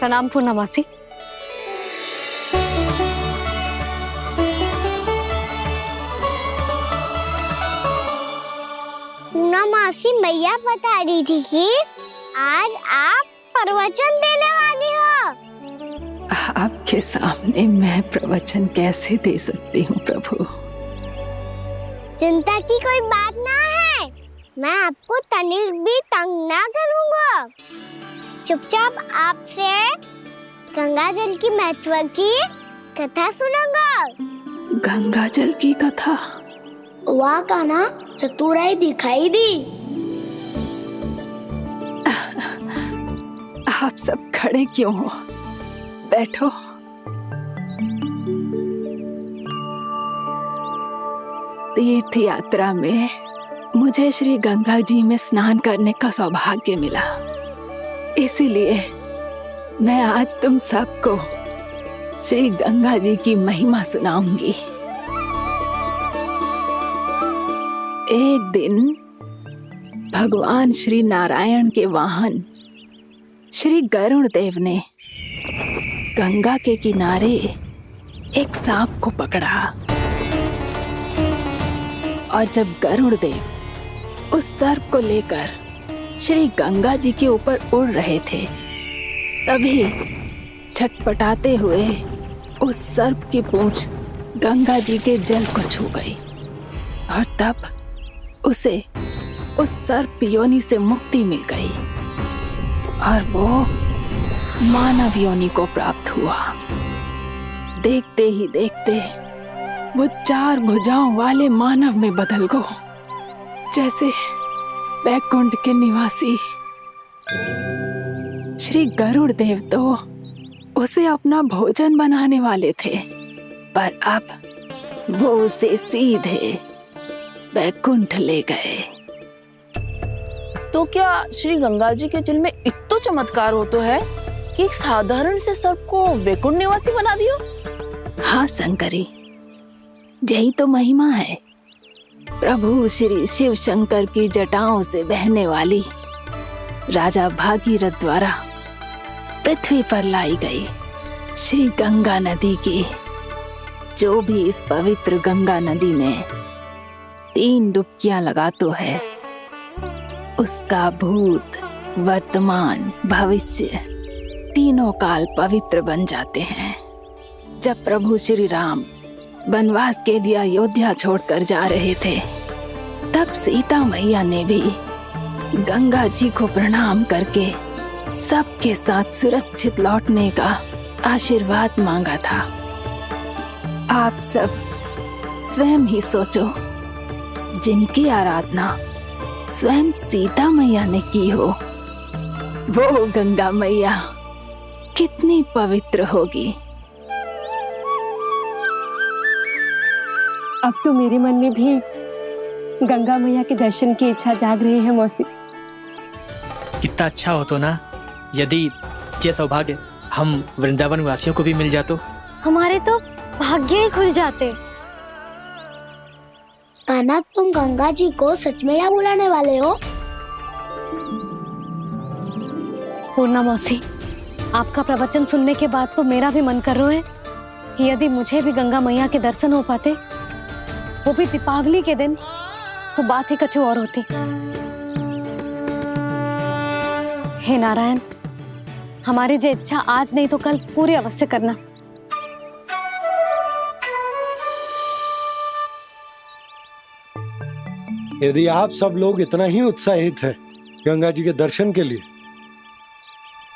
प्रणाम पूर्णमासी। पूर्णमासी मैया बता रही थी कि आज आप प्रवचन देने वाली हो। आपके सामने मैं प्रवचन कैसे दे सकती हूँ प्रभु? चिंता की कोई बात ना है, मैं आपको तनिक भी तंग ना करूँगा। चुपचाप आपसे गंगा जल की महत्व की कथा सुनूंगा। गंगा जल की कथा? वहाँ का ना चतुराई दिखाई दी। आप सब खड़े क्यों हो? बैठो। तीर्थ यात्रा में मुझे श्री गंगा जी में स्नान करने का सौभाग्य मिला, इसीलिए मैं आज तुम सबको श्री गंगा जी की महिमा सुनाऊंगी। एक दिन भगवान श्री नारायण के वाहन श्री गरुड़ देव ने गंगा के किनारे एक सांप को पकड़ा, और जब गरुड़ देव उस सर्प को लेकर श्री गंगा जी के ऊपर उड़ रहे थे, तभी छटपटाते हुए उस सर्प की पूंछ गंगा जी के जल को छू गई, और तब उसे उस सर्प योनि से मुक्ति मिल गई और वो मानव योनि को प्राप्त हुआ। देखते ही देखते वो 4 भुजाओं वाले मानव में बदल गो, जैसे वैकुंठ के निवासी। श्री गरुड़ देव तो उसे अपना भोजन बनाने वाले थे, पर अब वो उसे सीधे वैकुंठ ले गए। तो क्या श्री गंगा जी के जल में इतना चमत्कार हो तो है कि एक साधारण से सर्प को वैकुंठ निवासी बना दियो? हाँ शंकरी, यही तो महिमा है। प्रभु श्री शिव शंकर की जटाओं से बहने वाली राजा भागीरथ द्वारा पृथ्वी पर लाई गई श्री गंगा नदी की, जो भी इस पवित्र गंगा नदी में 3 डुबकियां लगातो है, उसका भूत, वर्तमान, भविष्य तीनों काल पवित्र बन जाते हैं। जब प्रभु श्री राम वनवास के लिए अयोध्या छोड़कर जा रहे थे, तब सीता मैया ने भी गंगा जी को प्रणाम करके सबके साथ सुरक्षित लौटने का आशीर्वाद मांगा था। आप सब स्वयं ही सोचो, जिनकी आराधना स्वयं सीता मैया ने की हो, वो गंगा मैया कितनी पवित्र होगी। अब तो मेरे मन में भी गंगा मैया के दर्शन की इच्छा जाग रही है मौसी। कितना अच्छा हो तो ना यदि ये सौभाग्य हम वृंदावन वासियों को भी मिल जातो। हमारे तो भाग्य ही खुल जाते। कान्हा, तुम गंगा जी को सच में यहाँ बुलाने वाले हो? पूर्णा मौसी, आपका प्रवचन सुनने के बाद तो मेरा भी मन कर रहा है कि यदि मुझे भी गंगा मैया के दर्शन हो पाते, वो भी दीपावली के दिन, तो बात ही कुछ और होती। हे नारायण, हमारी जो इच्छा आज नहीं तो कल पूरी अवश्य करना। यदि आप सब लोग इतना ही उत्साहित हैं गंगा जी के दर्शन के लिए,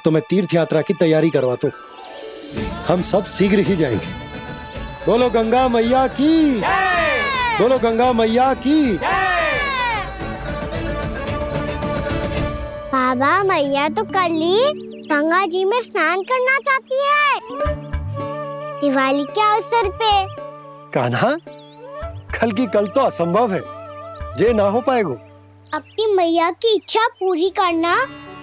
तो मैं तीर्थ यात्रा की तैयारी करवाता हूँ। हम सब शीघ्र ही जाएंगे। बोलो गंगा मैया की, बोलो गंगा मैया की। बाबा, मैया तो कल ही गंगा जी में स्नान करना चाहती है, दिवाली के अवसर पे। कान्हा, कल की कल तो असंभव है, जे ना हो पाएगा। अपनी मैया की इच्छा पूरी करना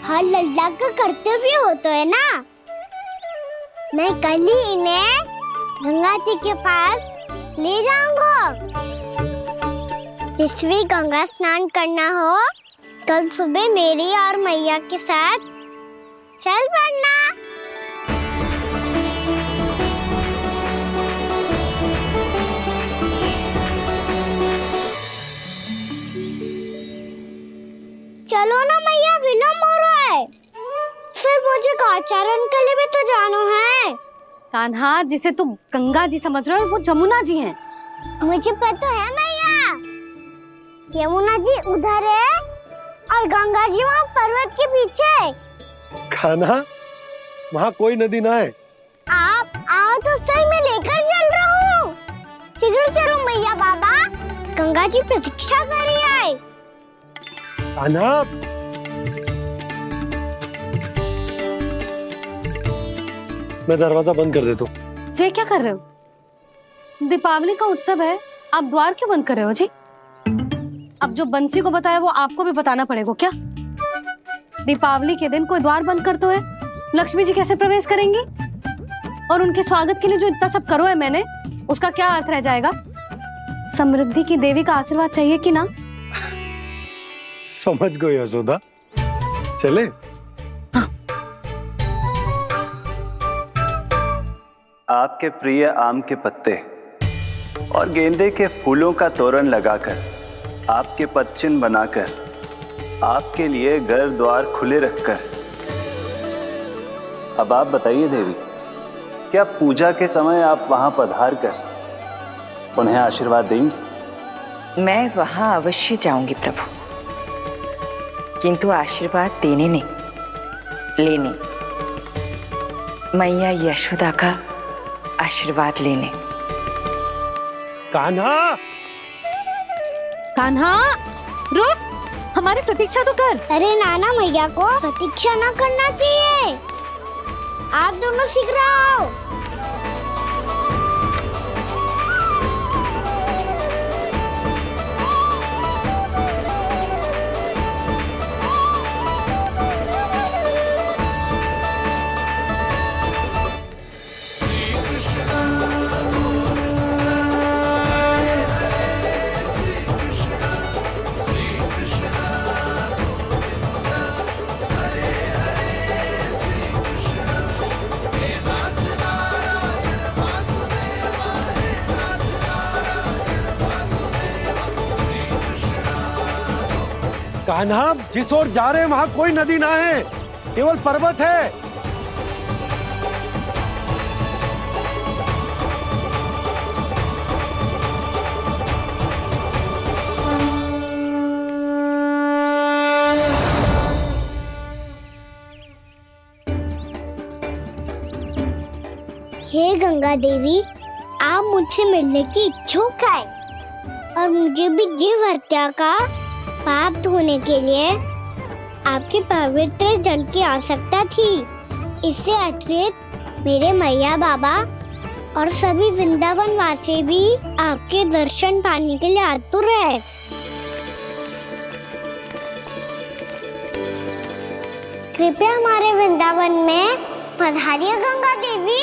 हर लल्ला का कर्तव्य होता है ना। मैं कल ही इन्हें गंगा जी के पास ले जाऊंगा। जिस भी गंगा स्नान करना हो, कल सुबह मेरी और मैया के साथ चल पड़ना। आचार्य के लिए भी तो जानो है। कान्हा, जिसे तू गंगा जी समझ रहे हो वो जमुना जी हैं। मुझे पता है मैया, यमुना जी उधर है और गंगा जी वहाँ पर्वत के पीछे। कान्हा, वहाँ कोई नदी ना है। आप आओ तो सही, मैं लेकर चल रहा हूँ। शीघ्र चलो मैया बाबा, गंगा जी प्रतीक्षा कर रही है। कान्हा, मैं दरवाजा बंद कर देता हूँ। ये क्या कर रहे हो? दीपावली का उत्सव है, आप द्वार क्यों बंद कर रहे हो जी? अब जो बंसी को बताया वो आपको भी बताना पड़ेगा क्या? दीपावली के दिन कोई द्वार बंद कर तो है, लक्ष्मी जी कैसे प्रवेश करेंगी? और उनके स्वागत के लिए जो इतना सब करो है मैंने, उसका क्या अर्थ रह जाएगा? समृद्धि की देवी का आशीर्वाद चाहिए कि ना? समझ गई यशोदा, चले। आपके प्रिय आम के पत्ते और गेंदे के फूलों का तोरण लगाकर, आपके पदचिन्ह बनाकर, आपके लिए घर द्वार खुले रखकर, अब आप बताइए देवी, क्या पूजा के समय आप वहां पधार कर उन्हें आशीर्वाद देंगी? मैं वहां अवश्य जाऊंगी प्रभु, किंतु आशीर्वाद देने नहीं, लेने, मैया यशोदा का आशीर्वाद लेने। कान्हा, कान्हा, रुक, हमारी प्रतीक्षा तो कर। अरे नाना, मैया को प्रतीक्षा ना करना चाहिए। आप दोनों शीघ्र आओ। कान्हा, जिस ओर जा रहे हैं वहाँ कोई नदी ना है, केवल पर्वत है। हे गंगा देवी, आप मुझसे मिलने की इच्छुक है और मुझे भी जीव हत्या का पाप धोने के लिए आपके पवित्र जल की आवश्यकता थी। इससे अतिरिक्त मेरे मैया बाबा और सभी वृंदावन वासी भी आपके दर्शन पाने के लिए आतुर है। कृपया हमारे वृंदावन में पधारिए गंगा देवी।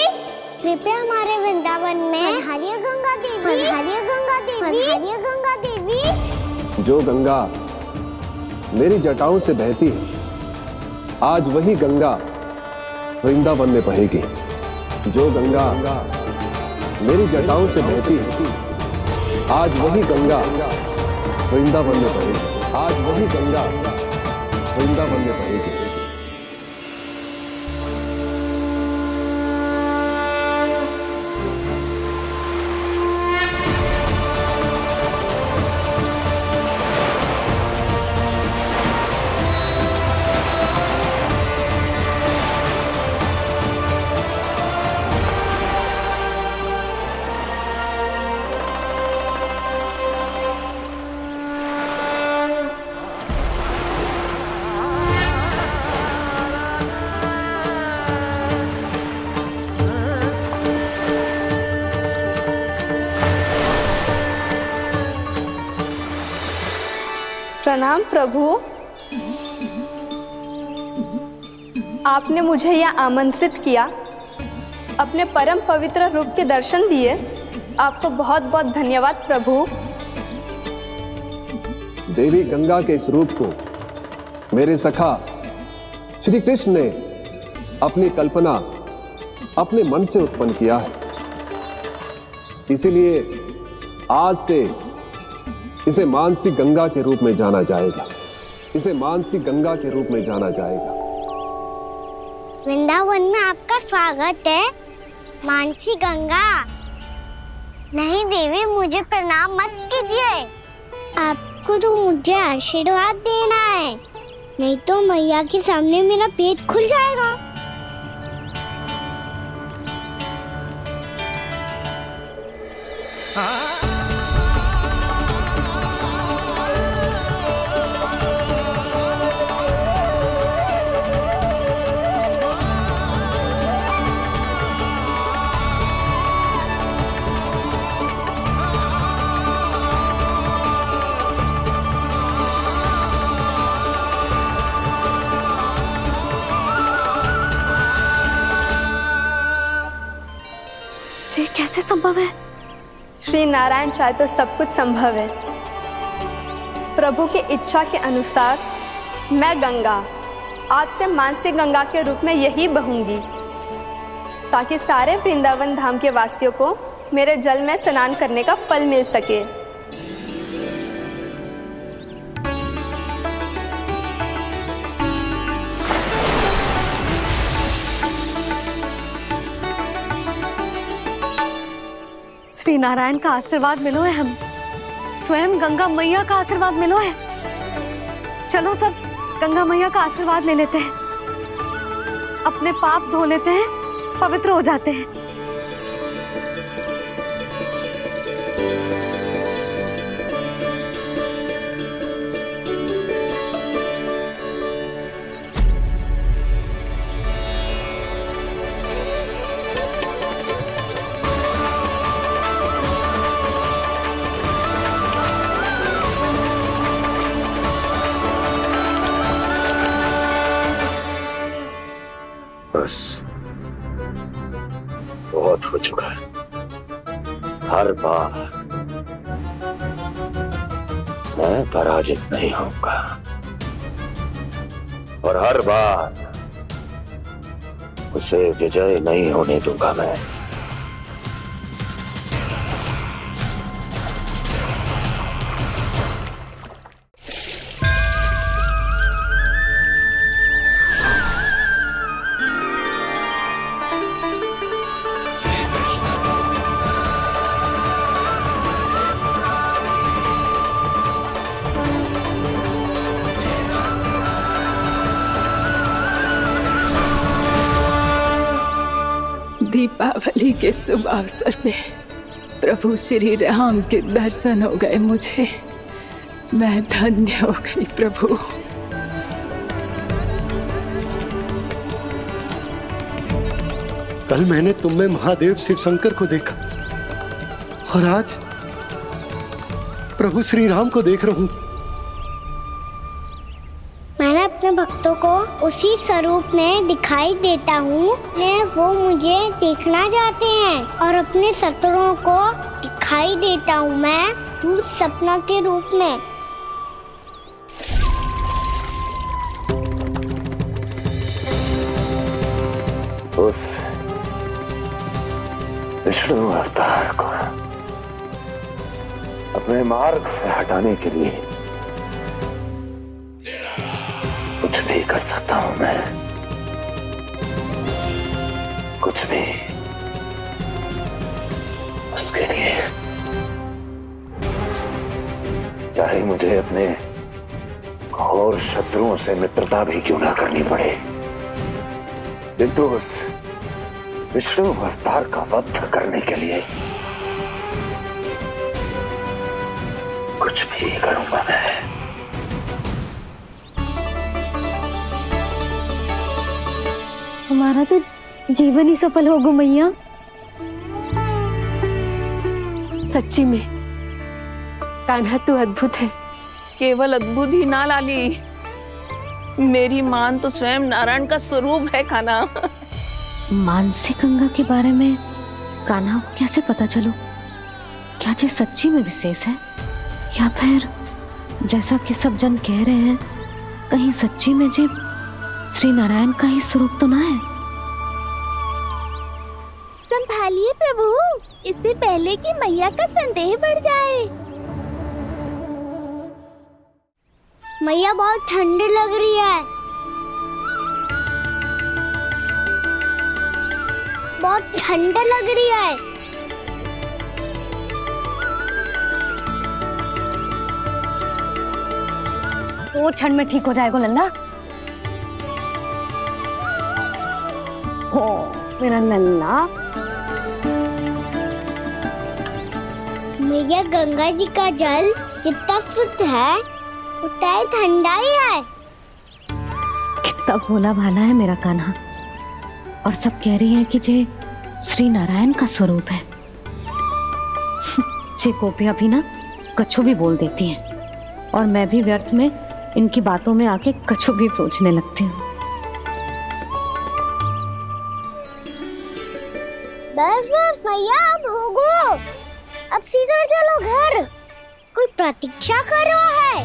कृपया हमारे वृंदावन में पधारिए गंगा देवी। पधारिए गंगा देवी। पधारिए गंगा देवी। जो गंगा मेरी जटाओं से बहती है, आज वही गंगा वृंदावन में बहेगी। जो गंगा मेरी जटाओं से बहती है, आज वही गंगा वृंदावन में बहेगी। आज वही गंगा वृंदावन में बहेगी। प्रणाम प्रभु, आपने मुझे यहाँ आमंत्रित किया, अपने परम पवित्र रूप के दर्शन दिए, आपको बहुत बहुत धन्यवाद प्रभु। देवी गंगा के इस रूप को मेरे सखा श्री कृष्ण ने अपनी कल्पना अपने मन से उत्पन्न किया है। इसीलिए आज से इसे मानसी गंगा के रूप में जाना जाएगा। इसे मानसी गंगा के रूप में जाना जाएगा। वृंदावन में आपका स्वागत है। मानसी गंगा। नहीं देवी, मुझे प्रणाम मत कीजिए। आपको तो मुझे आशीर्वाद देना है, नहीं तो मैया के सामने मेरा पेट खुल जाएगा। ये कैसे संभव है? श्री नारायण चाहे तो सब कुछ संभव है। प्रभु की इच्छा के अनुसार मैं गंगा आज से मानसी गंगा के रूप में यही बहूंगी, ताकि सारे वृंदावन धाम के वासियों को मेरे जल में स्नान करने का फल मिल सके। श्री नारायण का आशीर्वाद मिलो है, हम स्वयं गंगा मैया का आशीर्वाद मिलो है। चलो सब गंगा मैया का आशीर्वाद ले लेते हैं, अपने पाप धो लेते हैं, पवित्र हो जाते हैं। बस बहुत हो चुका है। हर बार मैं पराजित नहीं होऊंगा और हर बार उसे विजय नहीं होने दूंगा मैं। दीपावली के शुभ अवसर में प्रभु श्री राम के दर्शन हो गए मुझे। मैं धन्य हो गई प्रभु। कल मैंने तुम में महादेव शिव शंकर को देखा और आज प्रभु श्री राम को देख रहा हूं। मैंने अपने भक्तों को उसी स्वरूप में दिखाई देता हूँ, वो मुझे देखना चाहते हैं और अपने शत्रुओं को दिखाई देता हूँ मैं भूत सपना के रूप में। उस विष्णु अवतार को अपने मार्ग से हटाने के लिए कुछ भी कर सकता हूं मैं, कुछ भी। उसके लिए चाहे मुझे अपने घोर शत्रुओं से मित्रता भी क्यों ना करनी पड़े, किंतु उस विष्णु अवतार का वध करने के लिए कुछ भी करूंगा मैं। हमारा तो जीवन ही सफल होगा मैया। सच्ची में कान्हा तू अद्भुत है। केवल अद्भुत ही ना लाली, मेरी मान तो स्वयं नारायण का स्वरूप है कान्हा। मानसी गंगा के बारे में कान्हा को कैसे पता चलो? क्या ये सच्ची में विशेष है या फिर जैसा कि सब जन कह रहे हैं, कहीं सच्ची में जी श्री नारायण का ही स्वरूप तो ना है? संभालिए प्रभु, इससे पहले कि मैया का संदेह बढ़ जाए। मैया बहुत ठंडी लग रही है। बहुत ठंड लग रही है। वो क्षण में ठीक हो जाएगा लल्ला। ओ मेरा लल्ला। मैया गंगा जी का जल जितना शुद्ध है उतना ही ठंडा ही है। कितना भोला भाला है मेरा कान्हा। और सब कह रही हैं कि जे श्री नारायण का स्वरूप है। जे गोपियां भी ना कछु भी बोल देती हैं और मैं भी व्यर्थ में इनकी बातों में आके कछु भी सोचने लगती हूँ। बस बस मैया अब होगो, अब सीधा चलो घर। कोई प्रतीक्षा कर रहा है।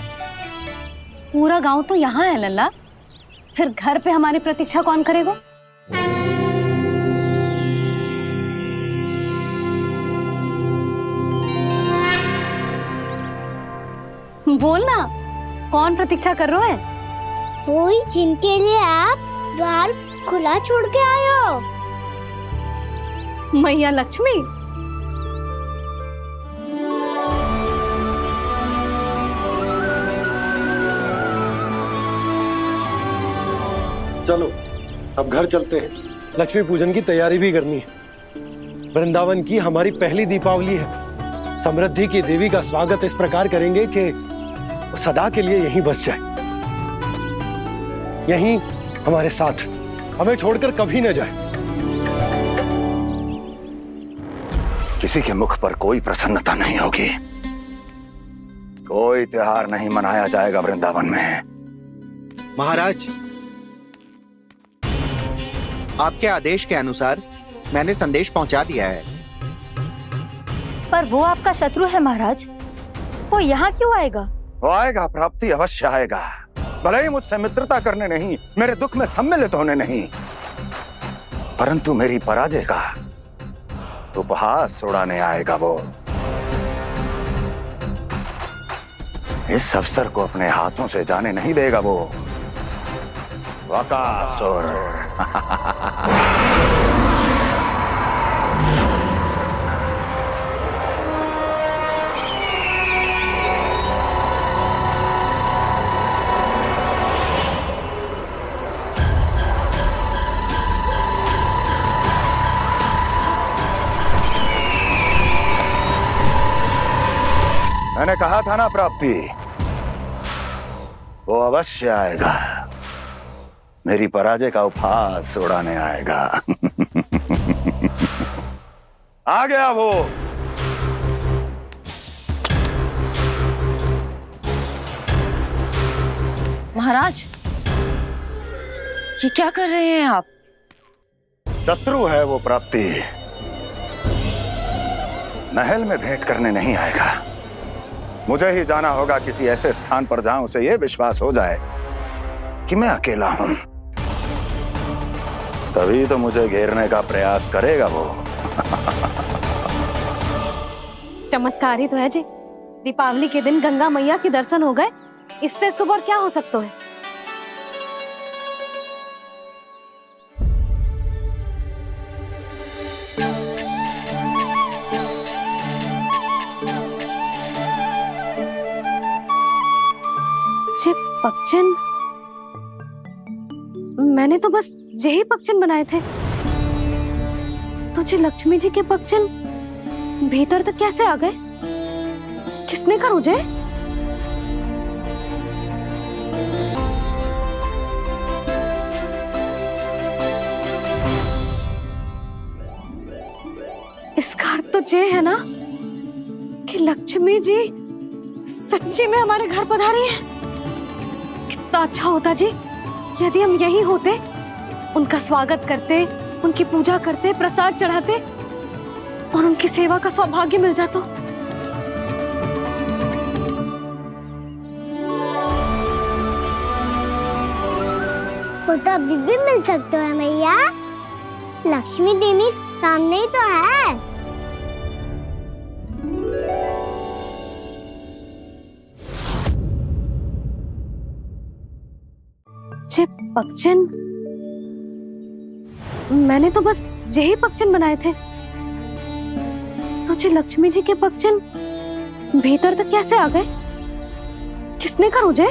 पूरा गांव तो यहाँ है लल्ला, फिर घर पे हमारी प्रतीक्षा कौन करेगा? बोल ना, कौन प्रतीक्षा कर रहा है? वही जिनके लिए आप द्वार खुला छोड़ के आए हो। मैया लक्ष्मी। चलो अब घर चलते हैं। लक्ष्मी पूजन की तैयारी भी करनी है। वृंदावन की हमारी पहली दीपावली है। समृद्धि की देवी का स्वागत इस प्रकार करेंगे कि वो सदा के लिए यहीं बस जाए, यहीं हमारे साथ, हमें छोड़कर कभी न जाए। किसी के मुख पर कोई प्रसन्नता नहीं होगी, कोई त्योहार नहीं मनाया जाएगा वृंदावन में। महाराज, आपके आदेश के अनुसार मैंने संदेश पहुंचा दिया है। पर वो आपका शत्रु है महाराज, वो यहाँ क्यों आएगा? वो आएगा, प्राप्ति अवश्य आएगा। भले ही मुझसे मित्रता करने नहीं, मेरे दुख में सम्मिलित होने नहीं, परंतु मेरी पराजय का उपहास उड़ाने आएगा वो। इस अवसर को अपने हाथों से जाने नहीं देगा वो बकासुर। मैंने कहा था ना प्राप्ति, वो अवश्य आएगा, मेरी पराजय का उपहास उड़ाने आएगा। आ गया वो। महाराज, ये क्या कर रहे हैं आप? शत्रु है वो प्राप्ति, महल में भेंट करने नहीं आएगा। मुझे ही जाना होगा किसी ऐसे स्थान पर जहां उसे यह विश्वास हो जाए कि मैं अकेला हूं, तभी तो मुझे घेरने का प्रयास करेगा वो। चमत्कार ही तो है जी। दीपावली के दिन गंगा मैया के दर्शन हो गए, इससे शुभ और क्या हो सकता है? पक्षन, मैंने तो बस यही पक्षन बनाए थे। तुझे लक्ष्मी जी के पक्षन भीतर तक कैसे आ गए? किसने कर मुझे? इसका अर्थ तो ये है ना कि लक्ष्मी जी सच्ची में हमारे घर पधारी हैं। कितना अच्छा होता जी यदि हम यहीं होते, उनका स्वागत करते, उनकी पूजा करते, प्रसाद चढ़ाते और उनकी सेवा का सौभाग्य मिल जाता। वो तो अभी भी मिल सकते हैं मैया, लक्ष्मी देवी सामने ही तो है। पक्षन, मैंने तो बस यही पगचन बनाए थे, तो जी लक्ष्मी जी के पगचन भीतर तक कैसे आ गए? किसने कर उजे?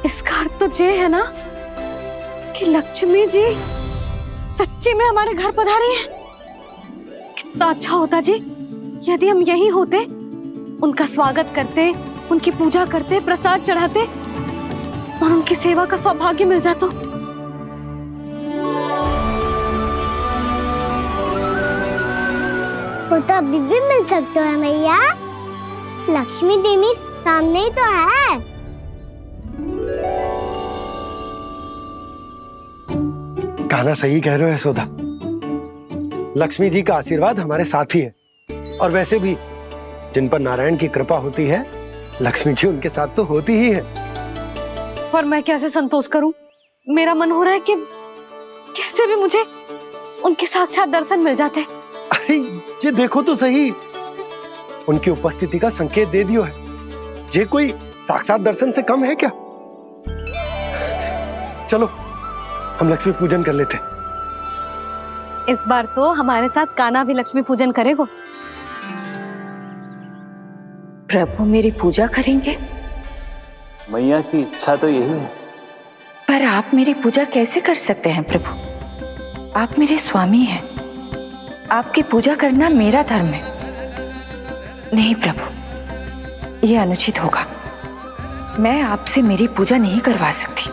इसका अर्थ तो ये है ना कि लक्ष्मी जी सच्ची में हमारे घर पधारी हैं। कितना अच्छा होता जी यदि हम यही होते, उनका स्वागत करते, उनकी पूजा करते, प्रसाद चढ़ाते और उनकी सेवा का सौभाग्य मिल जाता। वो तो अभी भी मिल सकते हैं मैया, लक्ष्मी देवी सामने ही तो है। कहना सही कह रहे हो यशोदा, लक्ष्मी जी का आशीर्वाद हमारे साथ ही है। और वैसे भी जिन पर नारायण की कृपा होती है, लक्ष्मी जी उनके साथ तो होती ही है। पर मैं कैसे संतोष करूं? मेरा मन हो रहा है कि कैसे भी मुझे उनके साक्षात दर्शन मिल जाते। अरे ये देखो तो सही, उनकी उपस्थिति का संकेत दे दियो है। ये कोई साक्षात दर्शन से कम है क्या? चलो हम लक्ष्मी पूजन कर लेते। इस बार तो हमारे साथ कान्हा भी लक्ष्मी पूजन करेगा। प्रभु मेरी पूजा करेंगे? मैया की इच्छा तो यही है। पर आप मेरी पूजा कैसे कर सकते हैं प्रभु? आप मेरे स्वामी हैं, आपकी पूजा करना मेरा धर्म है। नहीं प्रभु, यह अनुचित होगा। मैं आपसे मेरी पूजा नहीं करवा सकती।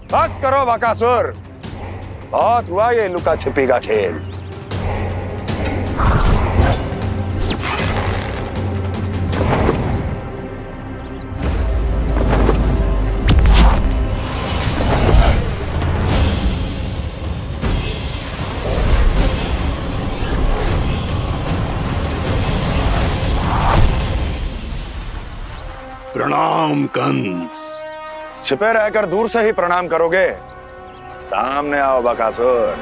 बस करो बकासुर, बहुत हुआ ये लुका छिपी का खेल। प्रणाम कंस। छिपे रहकर दूर से ही प्रणाम करोगे? सामने आओ बकासुर।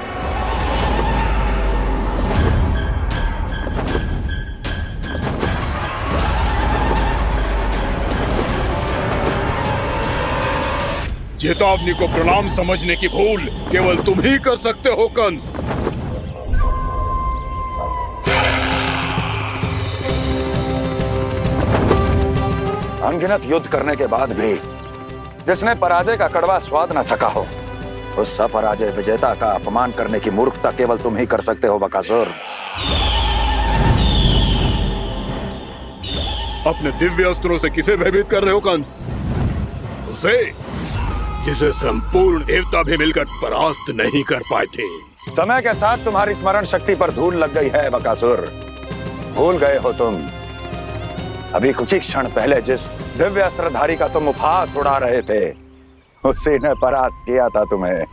चेतावनी को प्रणाम समझने की भूल केवल तुम ही कर सकते हो कंस। अनगिनत युद्ध करने के बाद भी जिसने पराजय का कड़वा स्वाद न चखा हो, उस अपराजय विजेता का अपमान करने की मूर्खता केवल तुम ही कर सकते हो बकासुर। अपने दिव्य अस्त्रों से किसे भयभीत कर रहे हो कंस? उसे जिसे संपूर्ण देवता भी मिलकर परास्त नहीं कर पाए थे। समय के साथ तुम्हारी स्मरण शक्ति पर धूल लग गई है बकासुर। भूल गए हो तुम अभी कुछ ही क्षण पहले जिस दिव्य अस्त्रधारी का तुम उपहास उड़ा रहे थे, उसी ने परास्त किया था तुम्हें।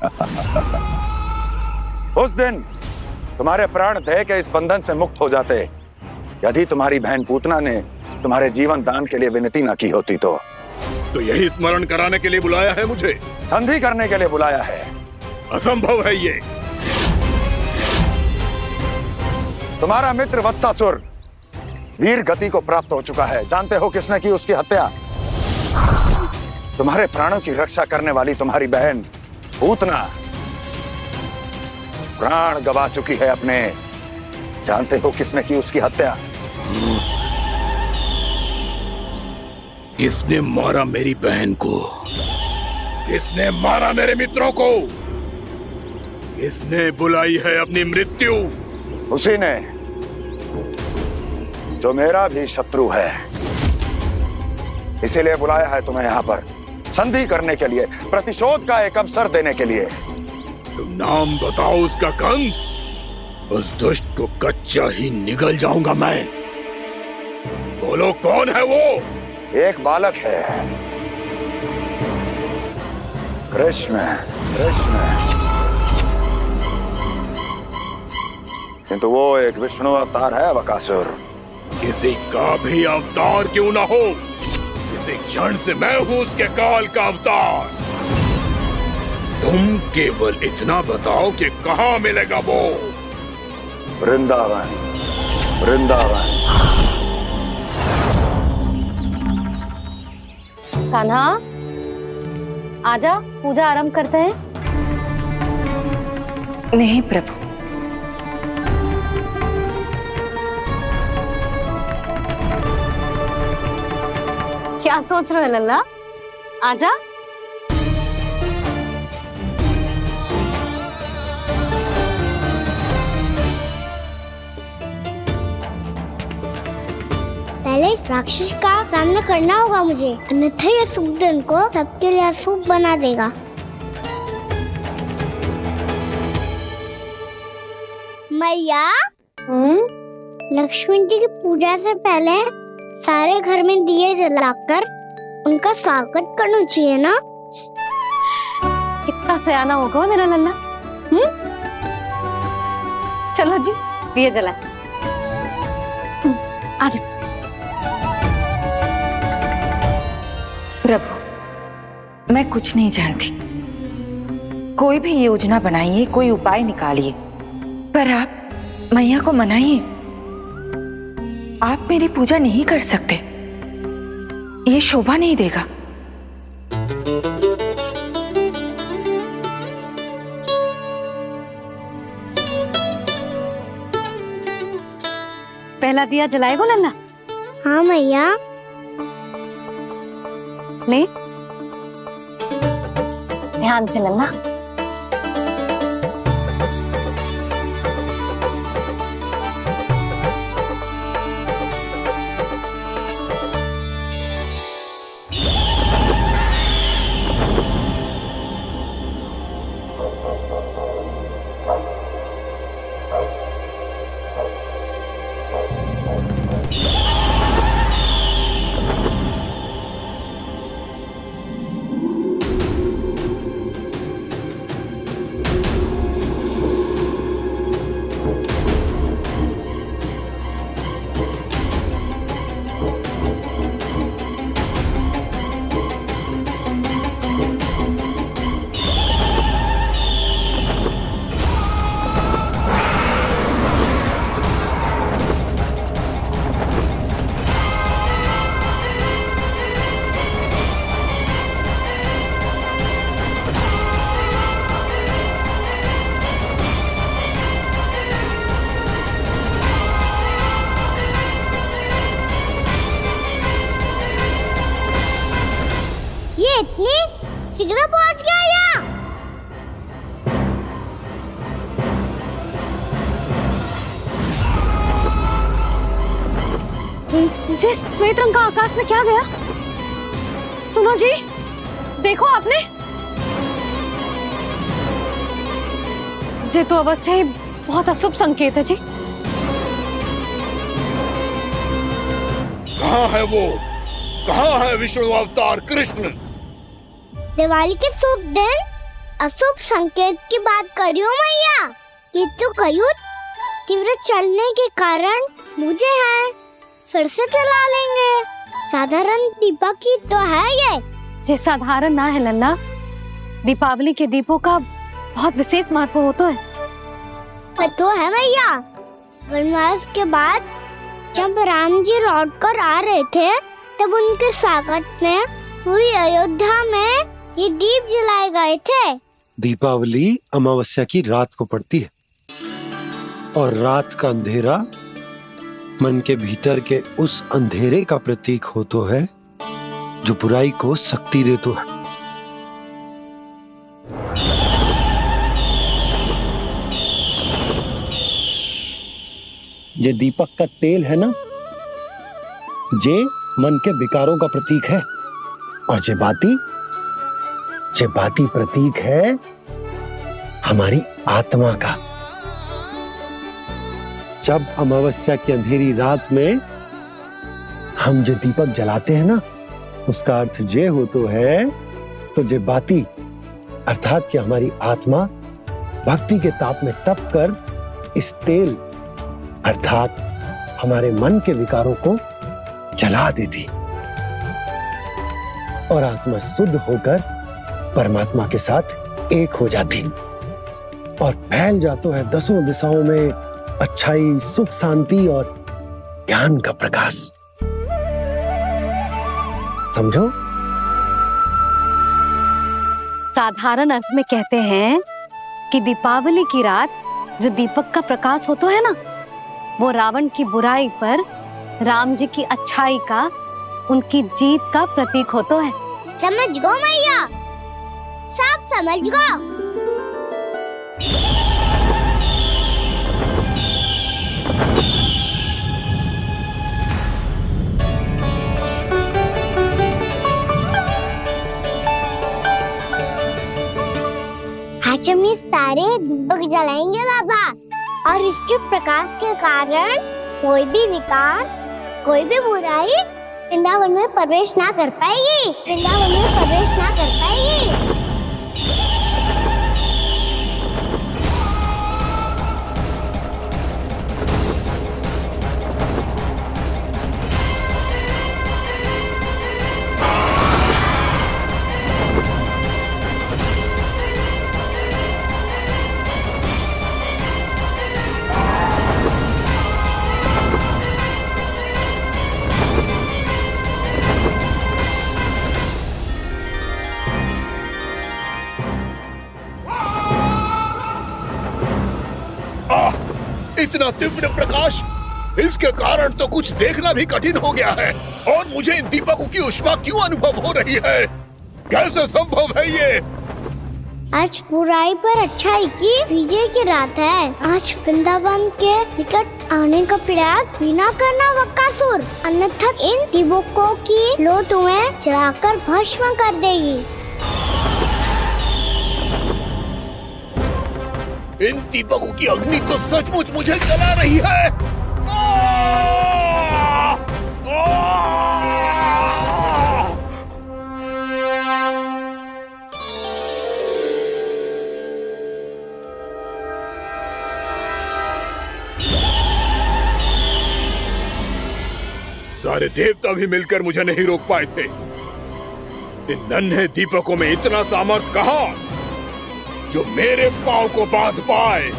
उस दिन तुम्हारे प्राण देह के इस बंधन से मुक्त हो जाते यदि तुम्हारी बहन पूतना ने तुम्हारे जीवन दान के लिए विनती न की होती तो यही स्मरण कराने के लिए बुलाया है मुझे? संधि करने के लिए बुलाया है। असंभव है ये। तुम्हारा मित्र वत्सासुर वीर गति को प्राप्त हो चुका है। जानते हो किसने की उसकी हत्या? तुम्हारे प्राणों की रक्षा करने वाली तुम्हारी बहन पूतना प्राण गवा चुकी है अपने। जानते हो किसने की उसकी हत्या? किसने मारा मेरी बहन को? किसने मारा मेरे मित्रों को? किसने बुलाई है अपनी मृत्यु? उसी ने जो मेरा भी शत्रु है। इसीलिए बुलाया है तुम्हें यहाँ पर संधि करने के लिए, प्रतिशोध का एक अवसर देने के लिए। तुम नाम बताओ उसका कंस। उस दुष्ट को कच्चा ही निगल जाऊंगा मैं। बोलो कौन है वो? एक बालक है, कृष्ण। किंतु वो एक विष्णु अवतार है बकासुर। किसी का भी अवतार क्यों ना हो, इसी क्षण से मैं हूं उसके काल का अवतार। तुम केवल इतना बताओ कि कहाँ मिलेगा वो। वृंदावन, वृंदावन। कान्हा, आजा, पूजा आरंभ करते हैं। नहीं प्रभु, क्या सोच रहे हो लल्ला? आजा। पहले इस राक्षस का सामना करना होगा मुझे, अन्यथा ये सुखदन को सबके लिए अशुभ बना देगा। मैया, लक्ष्मी जी की पूजा से पहले सारे घर में दिए जलाकर उनका स्वागत करना चाहिए ना? कितना सयाना होगा मेरा लल्ला। चलो जी, दिए जलाए। आजा। प्रभु, मैं कुछ नहीं जानती। कोई भी योजना बनाइए, कोई उपाय निकालिए, पर आप मैया को मनाइए। आप मेरी पूजा नहीं कर सकते, ये शोभा नहीं देगा। पहला दिया जलाएगो लल्ला? हाँ मैया। ले, ध्यान से लल्ला। इतनी शीघ्र पहुंच गया यहाँ? जी, श्वेत रंग का आकाश में क्या गया? सुनो जी, देखो आपने। ये तो अवश्य ही बहुत अशुभ संकेत है जी। कहाँ है वो? कहाँ है विष्णु अवतार कृष्ण? दिवाली के शुभ दिन अशुभ संकेत की बात कर रही हूँ मैया। ये तो कयूत तीव्र चलने के कारण मुझे है, फिर से चला लेंगे। साधारण दीपक ही तो है ये साधारण ना है लल्ला। दीपावली के दीपों का बहुत विशेष महत्व होता है। तो है मैया। वनवास के बाद जब राम जी लौट कर आ रहे थे, तब उनके स्वागत में पूरी अयोध्या में ये दीप जलाए गए थे। दीपावली अमावस्या की रात को पड़ती है और रात का अंधेरा मन के भीतर के उस अंधेरे का प्रतीक हो तो है जो बुराई को शक्ति दे तो है। ये दीपक का तेल है ना, जे मन के विकारों का प्रतीक है, और जे बाती प्रतीक है हमारी आत्मा का। जब अमावस्या की अंधेरी रात में हम जो दीपक जलाते हैं ना, उसका अर्थ ये हो तो है, तो जे बाती अर्थात कि हमारी आत्मा भक्ति के ताप में तप कर इस तेल अर्थात हमारे मन के विकारों को जला देती और आत्मा शुद्ध होकर परमात्मा के साथ एक हो जाती और फैल जातो है दसों दिशाओं में अच्छाई, सुख, शांति और ज्ञान का प्रकाश। समझो? साधारण अर्थ में कहते हैं कि दीपावली की रात जो दीपक का प्रकाश होता है ना, वो रावण की बुराई पर राम जी की अच्छाई का, उनकी जीत का प्रतीक होता है। समझ गो मैया, सब समझ गो। आज हम ये सारे दीपक जलाएंगे बाबा, और इसके प्रकाश के कारण कोई भी विकार, कोई भी बुराई वृंदावन में प्रवेश ना कर पाएगी, वृंदावन में प्रवेश ना कर पाएगी। इतना तीव्र प्रकाश, इसके कारण तो कुछ देखना भी कठिन हो गया है। और मुझे इन दीपकों की ऊष्मा क्यों अनुभव हो रही है? कैसे संभव है ये? आज बुराई पर अच्छाई की विजय की रात है। आज वृंदावन के निकट आने का प्रयास भी ना करना बकासुर, अन्यथा इन दीपकों की लो तुम्हें जलाकर भस्म कर देगी। इन दीपकों की अग्नि तो सचमुच मुझे जला रही है। सारे देवता भी मिलकर मुझे नहीं रोक पाए थे। इन नन्हे दीपकों में इतना सामर्थ्य कहां जो मेरे पांव को बांध पाए।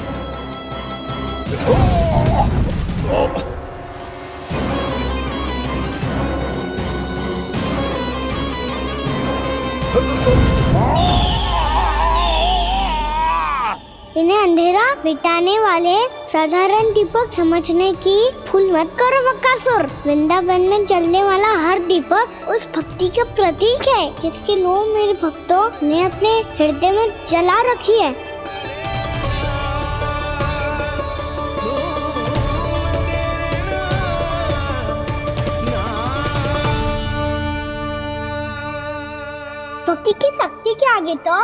इन्हें अंधेरा मिटाने वाले साधारण दीपक समझने की भूल मत करो बकासुर। वृंदावन में जलने वाला हर दीपक उस भक्ति का प्रतीक है जिसकी लो मेरे भक्तों ने अपने हृदय में जला रखी है। भक्ति की शक्ति के आगे तो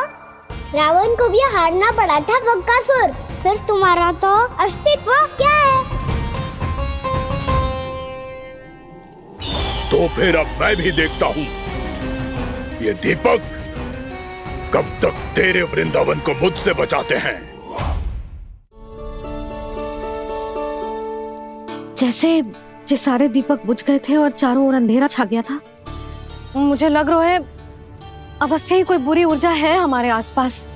रावण को भी हारना पड़ा था बकासुर। फिर तुम्हारा तो अस्तित्व क्या है? तो फिर अब मैं भी देखता हूँ ये दीपक कब तक तेरे वृंदावन को मुझसे बचाते हैं। जैसे ये सारे दीपक बुझ गए थे और चारों ओर अंधेरा छा गया था, मुझे लग रहा है अवश्य ही कोई बुरी ऊर्जा है हमारे आसपास।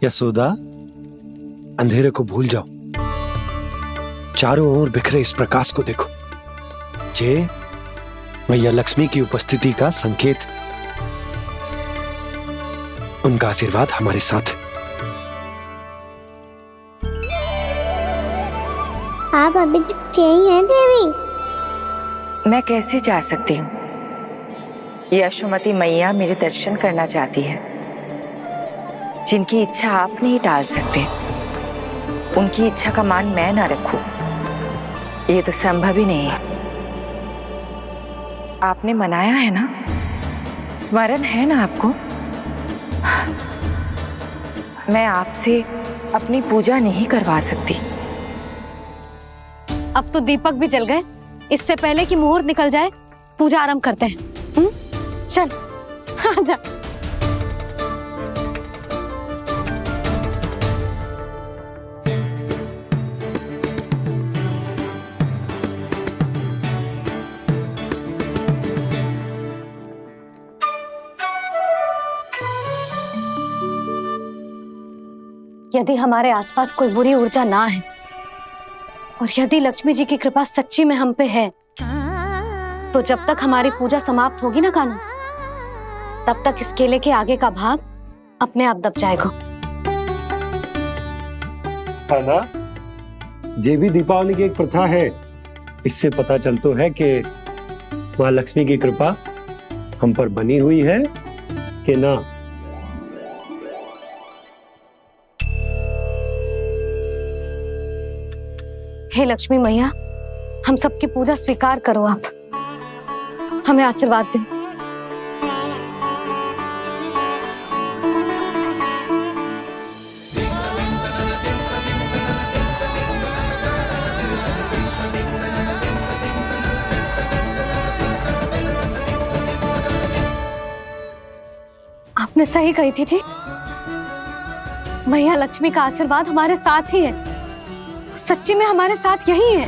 यशोदा, अंधेरे को भूल जाओ, चारों ओर बिखरे इस प्रकाश को देखो। जे मैया लक्ष्मी की उपस्थिति का संकेत, उनका आशीर्वाद हमारे साथ। आप अभी तक यही हैं देवी? मैं कैसे जा सकती हूँ? यशोमती मैया मेरे दर्शन करना चाहती है। जिनकी इच्छा आप नहीं टाल सकते, उनकी इच्छा का मान मैं ना रखूं, ये तो संभव ही नहीं है। आपने मनाया है ना, स्मरण है ना आपको? मैं आपसे अपनी पूजा नहीं करवा सकती। अब तो दीपक भी जल गए, इससे पहले कि मुहूर्त निकल जाए पूजा आरंभ करते हैं। चल आजा। यदि हमारे आसपास कोई बुरी ऊर्जा ना है और यदि लक्ष्मी जी की कृपा सच्ची में हम पे है, तो जब तक हमारी पूजा समाप्त होगी ना कान्हा, तब तक इस केले के आगे का भाग अपने आप दब जाएगा। कान्हा, ये भी दीपावली की एक प्रथा है। इससे पता चलता है कि माँ लक्ष्मी की कृपा हम पर बनी हुई है कि ना। हे लक्ष्मी मैया, हम सबकी पूजा स्वीकार करो, आप हमें आशीर्वाद दो। आपने सही कही थी जी, मैया लक्ष्मी का आशीर्वाद हमारे साथ ही है, सच्ची में हमारे साथ यही है।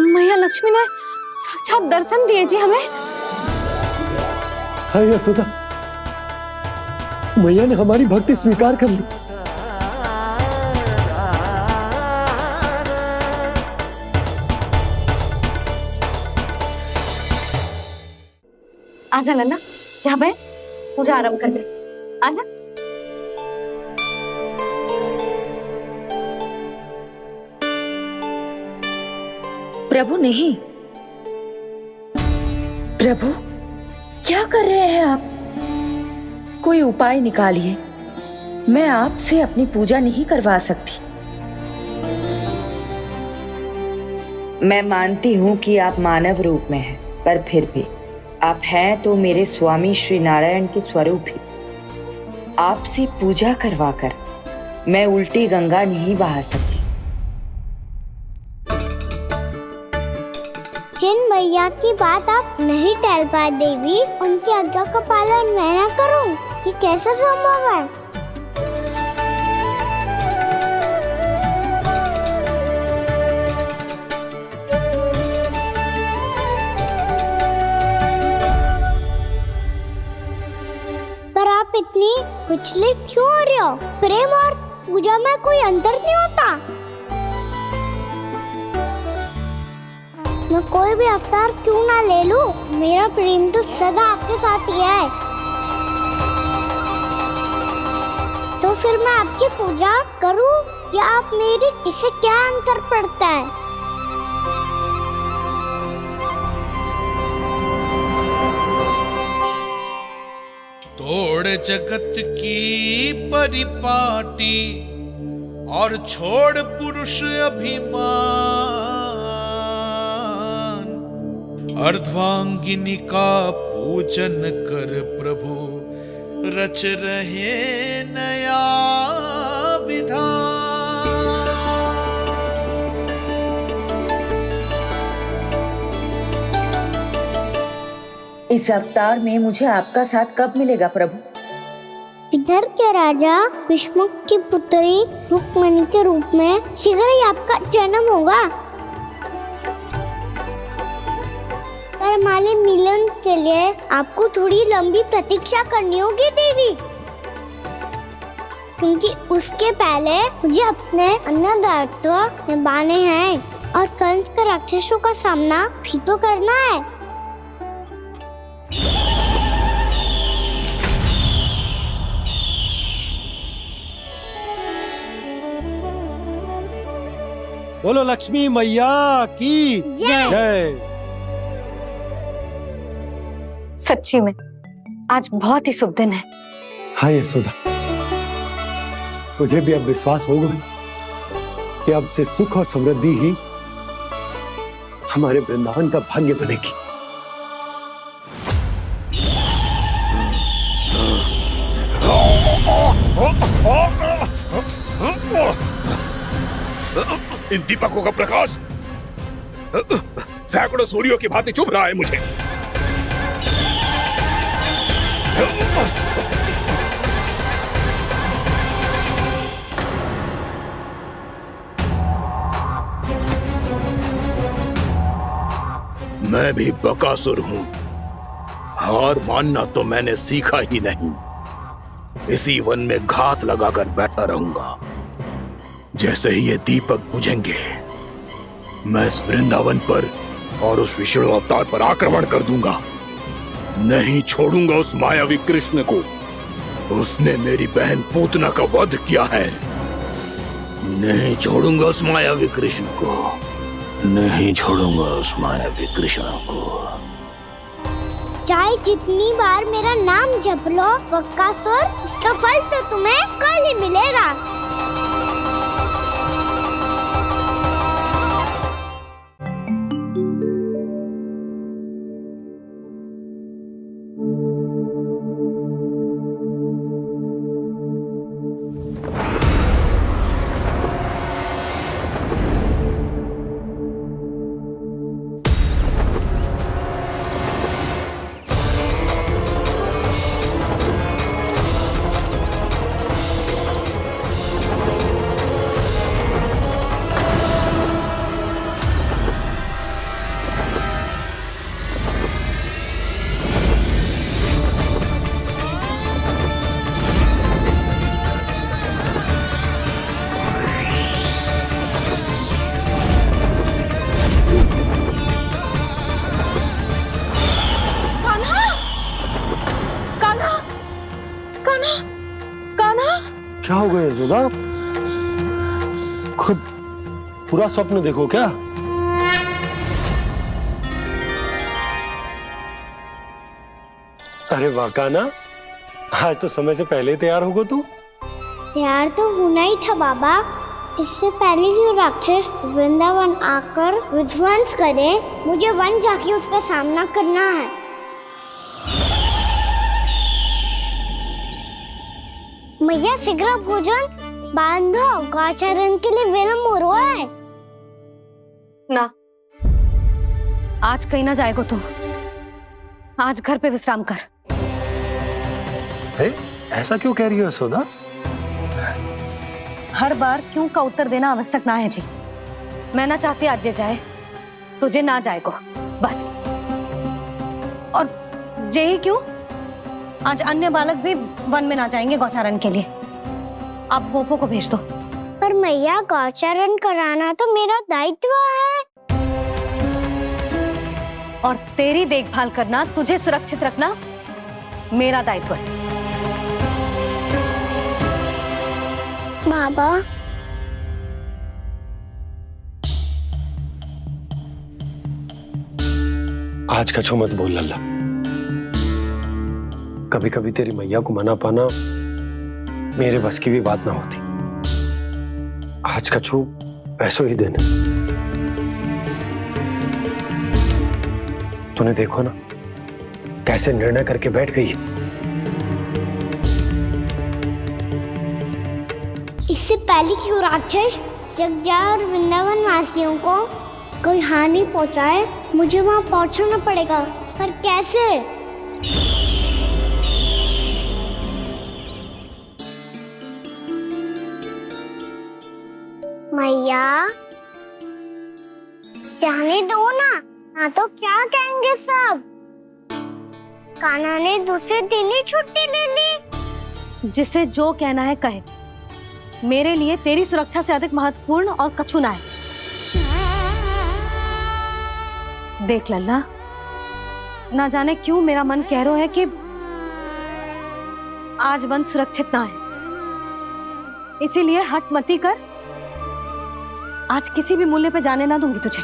मैया लक्ष्मी ने साक्षात दर्शन दिए जी हमें। हाँ यशोदा, मैया ने हमारी भक्ति स्वीकार कर ली। आजा नन्ना, यहाँ बैठ, पूजा आरंभ कर दे। आजा। प्रभु नहीं, प्रभु क्या कर रहे हैं आप? कोई उपाय निकालिए, मैं आपसे अपनी पूजा नहीं करवा सकती। मैं मानती हूँ कि आप मानव रूप में हैं, पर फिर भी आप हैं तो मेरे स्वामी श्री नारायण के स्वरूप ही। आपसे पूजा करवाकर मैं उल्टी गंगा नहीं बहा सकती। जिन भैया की बात आप नहीं टल पाए देवी, उनकी आज्ञा का पालन मैं ना करूं, ये कैसा संभव है? पर आप इतनी विचलित क्यों हो रहे हो? प्रेम और पूजा में कोई अंतर नहीं होता। मैं कोई भी अवतार क्यों ना ले लूं, मेरा प्रेम तो सदा आपके साथ ही है। तो फिर मैं आपकी पूजा करूं या आप मेरी, इससे क्या अंतर पड़ता है? तोड़ जगत की परिपाटी और छोड़ पुरुष अभिमान, अर्धांगिनी का पूजन कर प्रभु रच रहे नया विधान। इस अवतार में मुझे आपका साथ कब मिलेगा प्रभु? इधर के राजा विष्णुमुख की पुत्री रुक्मणी के रूप में शीघ्र ही आपका जन्म होगा। पर हमारे मिलन के लिए आपको थोड़ी लंबी प्रतीक्षा करनी होगी देवी, क्योंकि उसके पहले मुझे अपने अन्य दायित्व निभाने हैं और कंस के राक्षसों का सामना भी तो करना है। बोलो लक्ष्मी मैया की जय। सच्ची में आज बहुत ही शुभ दिन है। हाँ यशोदा, मुझे भी अब विश्वास होगा कि अब से सुख और समृद्धि ही हमारे वृंदावन का भाग्य बनेगी। इन दीपकों का प्रकाश सैकड़ों सूर्यों की भांति चुभ रहा है मुझे। मैं भी बकासुर हूँ। हार मानना तो मैंने सीखा ही नहीं। इसी वन में घात लगाकर बैठा रहूंगा। जैसे ही ये दीपक बुझेंगे, मैं इस वृंदावन पर और उस विष्णु अवतार पर आक्रमण कर दूंगा। नहीं छोड़ूंगा उस मायावी कृष्ण को। उसने मेरी बहन पूतना का वध किया है। नहीं छोड़ूंगा उस मायावी कृष्ण को। नहीं छोड़ूंगा उस मायावी कृष्ण को। चाहे जितनी बार मेरा नाम जप लो बकासुर, उसका फल तो तुम्हें कल ही मिलेगा। क्या हो गया यशोदा? खुद पूरा स्वप्न देखो क्या? अरे वाह कान्हा, आज तो समय से पहले तैयार होगा तू। तैयार तो होना ही था बाबा। इससे पहले कि राक्षस वृंदावन आकर विध्वंस करे, मुझे वन जाके उसका सामना करना है। मैया शीघ्र भोजन बांधो, गौचरण के लिए विलंब हो रहा है। ना, आज कहीं ना जाएगा तू। आज घर पे विश्राम कर। ऐसा क्यों कह रही हो यशोदा? हर बार क्यों का उत्तर देना आवश्यक ना है जी। मैं ना चाहती आज ये जाए, तुझे ना जाएगा बस। और यही क्यों, आज अन्य बालक भी वन में ना जाएंगे गौचारण के लिए। आप गोपो को भेज दो। पर मैया गौचरण कराना तो मेरा दायित्व है। और तेरी देखभाल करना, तुझे सुरक्षित रखना मेरा दायित्व है। बाबा, आज कछु मत बोल लल्ला। कभी कभी तेरी मैया को मना पाना मेरे बस की भी बात ना होती। आज कछु वैसो ही दिन है। तूने देखो ना कैसे निर्णय करके बैठ गई है। इससे पहले कि वो राक्षस जगजा और वृंदावन वासियों को कोई हानि पहुंचाए, मुझे वहां पहुंचना पड़ेगा। पर कैसे? मैया, जाने दो ना तो क्या कहेंगे सब। कान्हा ने दूसरे दिन ही छुट्टी ले ली। जिसे जो कहना है कहे। मेरे लिए तेरी सुरक्षा से अधिक महत्वपूर्ण और कछु ना है। देख लल्ला, ना जाने क्यों मेरा मन कह रहा है कि आज वन सुरक्षित ना है। इसीलिए हट मती कर। आज किसी भी मूल्य पे जाने ना दूंगी तुझे।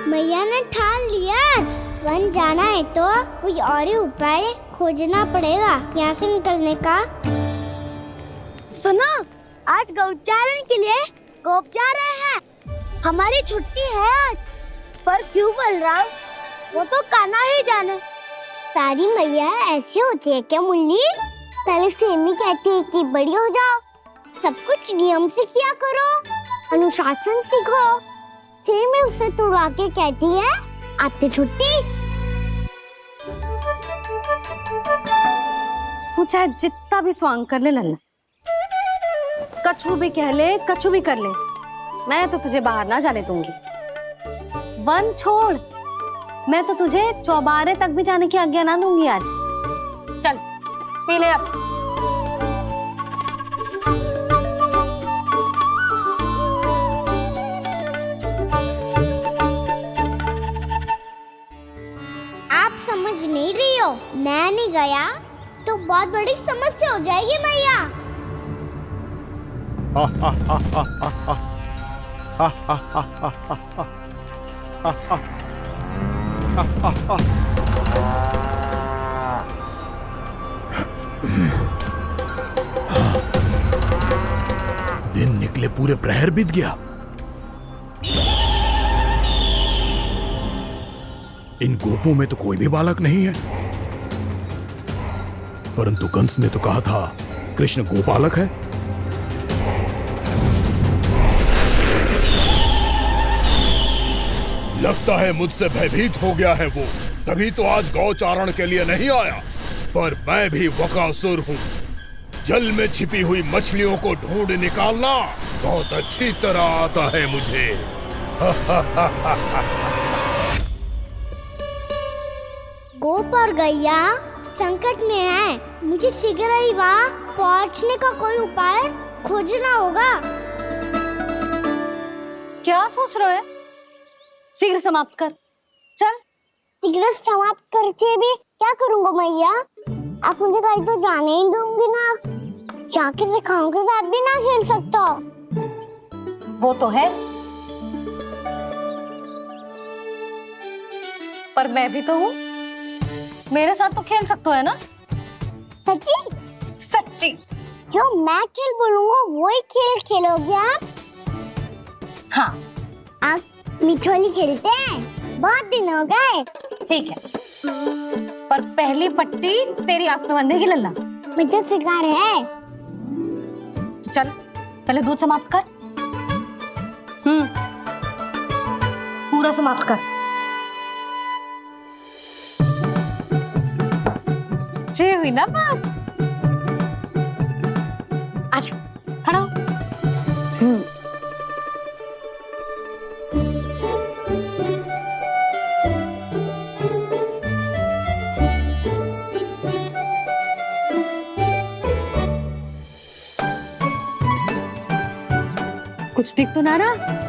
मैया ने ठान लिया, आज वन जाना है तो कोई और ही उपाय खोजना पड़ेगा यहाँ से निकलने का। सुनो, आज गौचारण के लिए गोप जा रहे हैं। हमारी छुट्टी है आज। पर क्यों बलराम? वो तो कान्हा ही जाने। सारी मैया ऐसी होती है क्या मुल्ली? पहले सेमी कहती है कि बड़ी हो जाओ, सब कुछ नियम से किया करो, अनुशासन सीखो। सेमी उसे तुड़वा के कहती है आपकी छुट्टी। तू चाहे जितना भी स्वांग कर ले लल्ला, कछु भी कह ले, कछु भी कर ले, मैं तो तुझे बाहर ना जाने दूंगी। वन छोड़, मैं तो तुझे चौबारे तक भी जाने की आज्ञा ना दूंगी आज। चल पी ले अब। आप समझ नहीं रही हो, मैं नहीं गया तो बहुत बड़ी समस्या हो जाएगी मैया। दिन निकले पूरे प्रहर बीत गया। इन गोपों में तो कोई भी बालक नहीं है, परंतु कंस ने तो कहा था कृष्ण गोपालक है। लगता है मुझसे भयभीत हो गया है वो, तभी तो आज गौचारण के लिए नहीं आया। पर मैं भी वकासुर हूँ, जल में छिपी हुई मछलियों को ढूंढ निकालना बहुत अच्छी तरह आता है मुझे। गोप और गैया संकट में है, मुझे शीघ्र ही वहाँ पहुँचने का कोई उपाय खोजना होगा। क्या सोच रहे हो? शीघ्र समाप्त कर, चल। शीघ्र समाप्त करके भी क्या करूँगा मैया? आप मुझे कहीं तो जाने ही दूंगी ना, जाके सिखाओं के साथ भी ना खेल सकता। वो तो है, पर मैं भी तो हूँ, मेरे साथ तो खेल सकते हो, है ना? सच्ची? सच्ची। जो मैं खेल बोलूँगा वही खेल खेलोगे आप? हाँ। आप मिठोली खेलते हैं? बहुत दिन हो गए। ठीक है, पर पहली पट्टी तेरी आंख में बंधेगी लल्ला। मुझे शिकार है। चल पहले दूध समाप्त कर। पूरा समाप्त कर। जे हुई ना बात। आजा खड़ा हो। कुछ दिख तो ना रहा।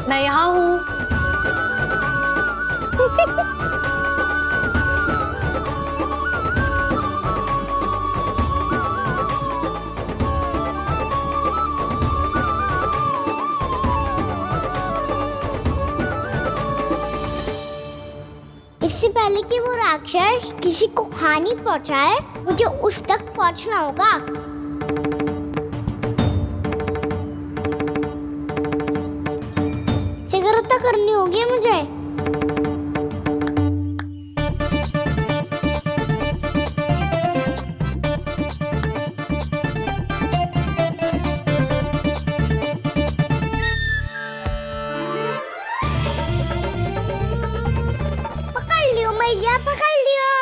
मैं यहाँ हूँ। इससे पहले कि वो राक्षस किसी को हानि पहुंचाए, मुझे उस तक पहुंचना होगा। शीघ्रता करनी होगी मुझे। पकड़ लियो मैया, पकड़ लियो।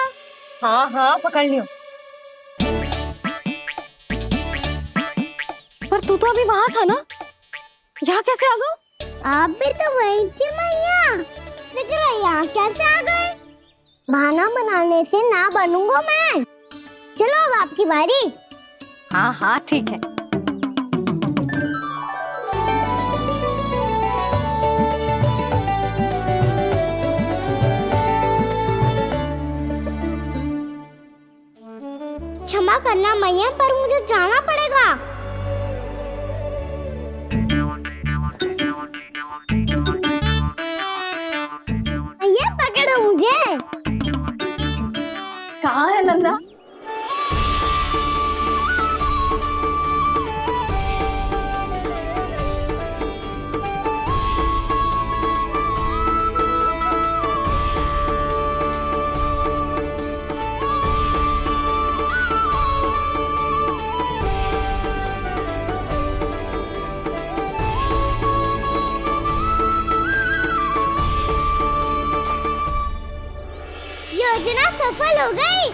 हाँ हाँ पकड़ लियो। पर तू तो अभी वहां था ना, यहाँ कैसे आ गया? आप भी तो वही थी मैया, शीघ्र यहाँ कैसे आ गए? बहाना बनाने से ना बनूंगा मैं। आपकी बारी। हाँ हाँ ठीक है। क्षमा करना मैया, पर मुझे जाना पड़ेगा। मैया पकड़ो मुझे। कहाँ है नंदा? योजना सफल हो गई।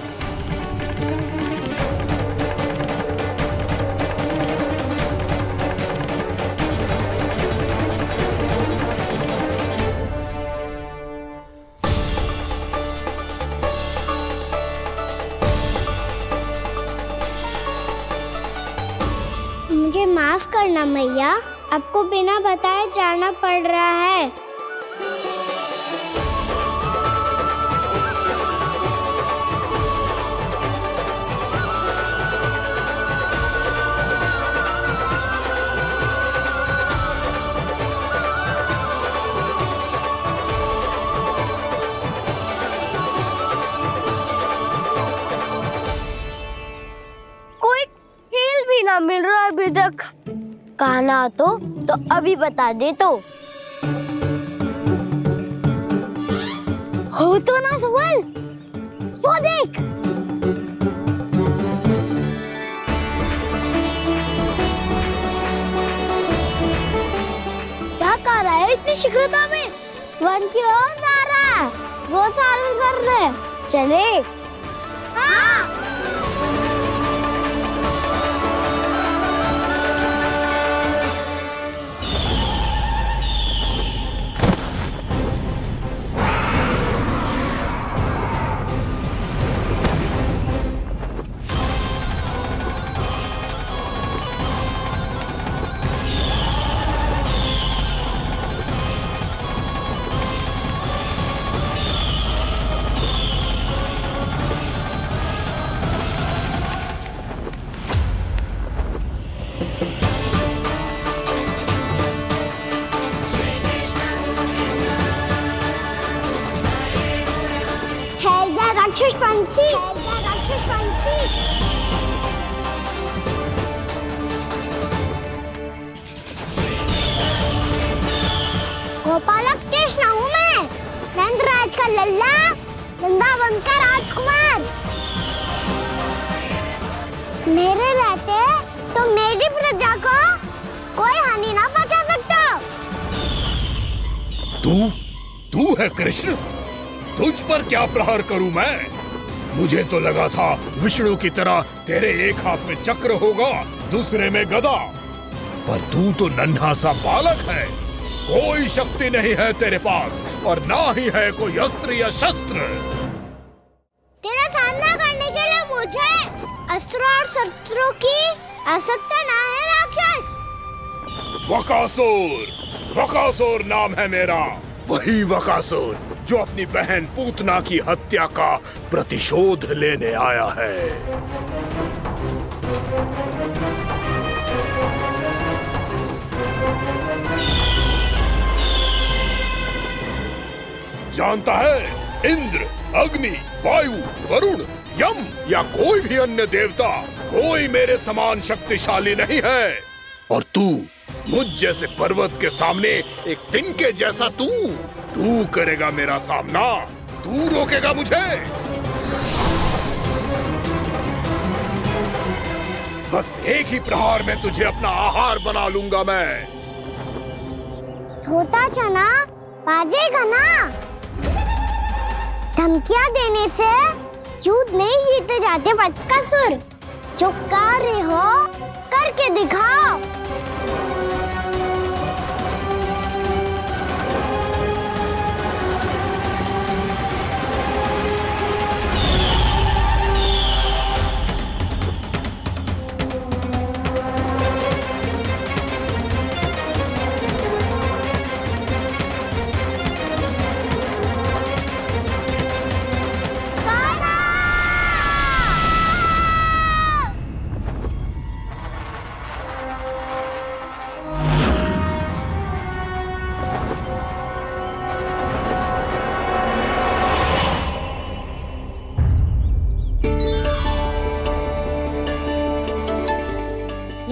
मुझे माफ करना मैया, आपको बिना बताए जाना पड़ रहा है। कोई खेल भी ना मिल रहा अभी तक। कहना तो अभी बता दे तो। हो तो ना सवाल, वो देख। क्या कर रहा है इतनी शीघ्रता में? वन की ओर जा रहा है, वो सारे कर रहे। चले। हाँ। राक्षस पंछी, राक्षस पंछी। गोपालक कृष्ण हूँ मैं, नंदराज का लल्ला, वृंदावन का राजकुमार। मेरे रहते तो मेरी प्रजा को कोई हानि ना पहुंचा सकता। तू है कृष्ण? तुझ पर क्या प्रहार करूं मैं? मुझे तो लगा था विष्णु की तरह तेरे एक हाथ में चक्र होगा, दूसरे में गदा, पर तू तो नन्हा सा बालक है। कोई शक्ति नहीं है तेरे पास और ना ही है कोई अस्त्र या शस्त्र। तेरा सामना करने के लिए मुझे अस्त्रों और शस्त्रों की आवश्यकता ना है राक्षस। वकासुर नाम है मेरा, वही वकासुर जो अपनी बहन पूतना की हत्या का प्रतिशोध लेने आया है। जानता है, इंद्र, अग्नि, वायु, वरुण, यम या कोई भी अन्य देवता कोई मेरे समान शक्तिशाली नहीं है। और तू मुझ जैसे पर्वत के सामने एक तिनके जैसा तू करेगा मेरा सामना? तू रोकेगा मुझे? बस एक ही प्रहार में तुझे अपना आहार बना लूंगा मैं। छोटा चना बाजेगा ना। धमकियां देने से युद्ध नहीं जीते जाते बदकसूर। जो कार्य हो करके दिखाओ।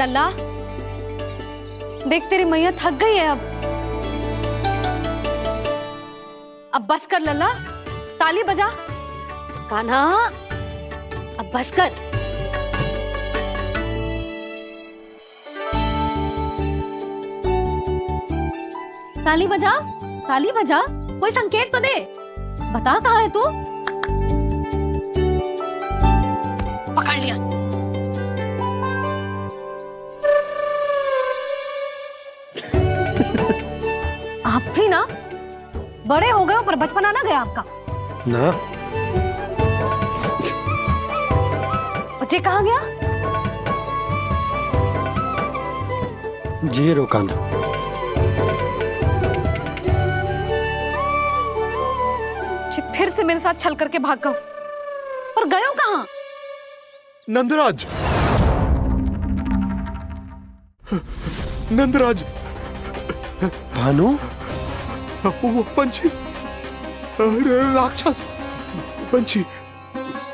लल्ला, देख तेरी मैया थक गई है अब बस कर लल्ला, ताली बजा। कान्हा, अब बस कर। ताली बजा, ताली बजा, कोई संकेत तो दे, बता कहाँ है तू? पकड़ लिया। आप भी ना बड़े हो गए हो, पर बचपना ना गया आपका ना। बच्चे कहाँ गया? जी रोकाना। फिर से मेरे साथ छल करके भाग गए, और गए हो कहाँ? नंदराज, नंदराज। भानु, वो पंछी, राक्षस पंछी,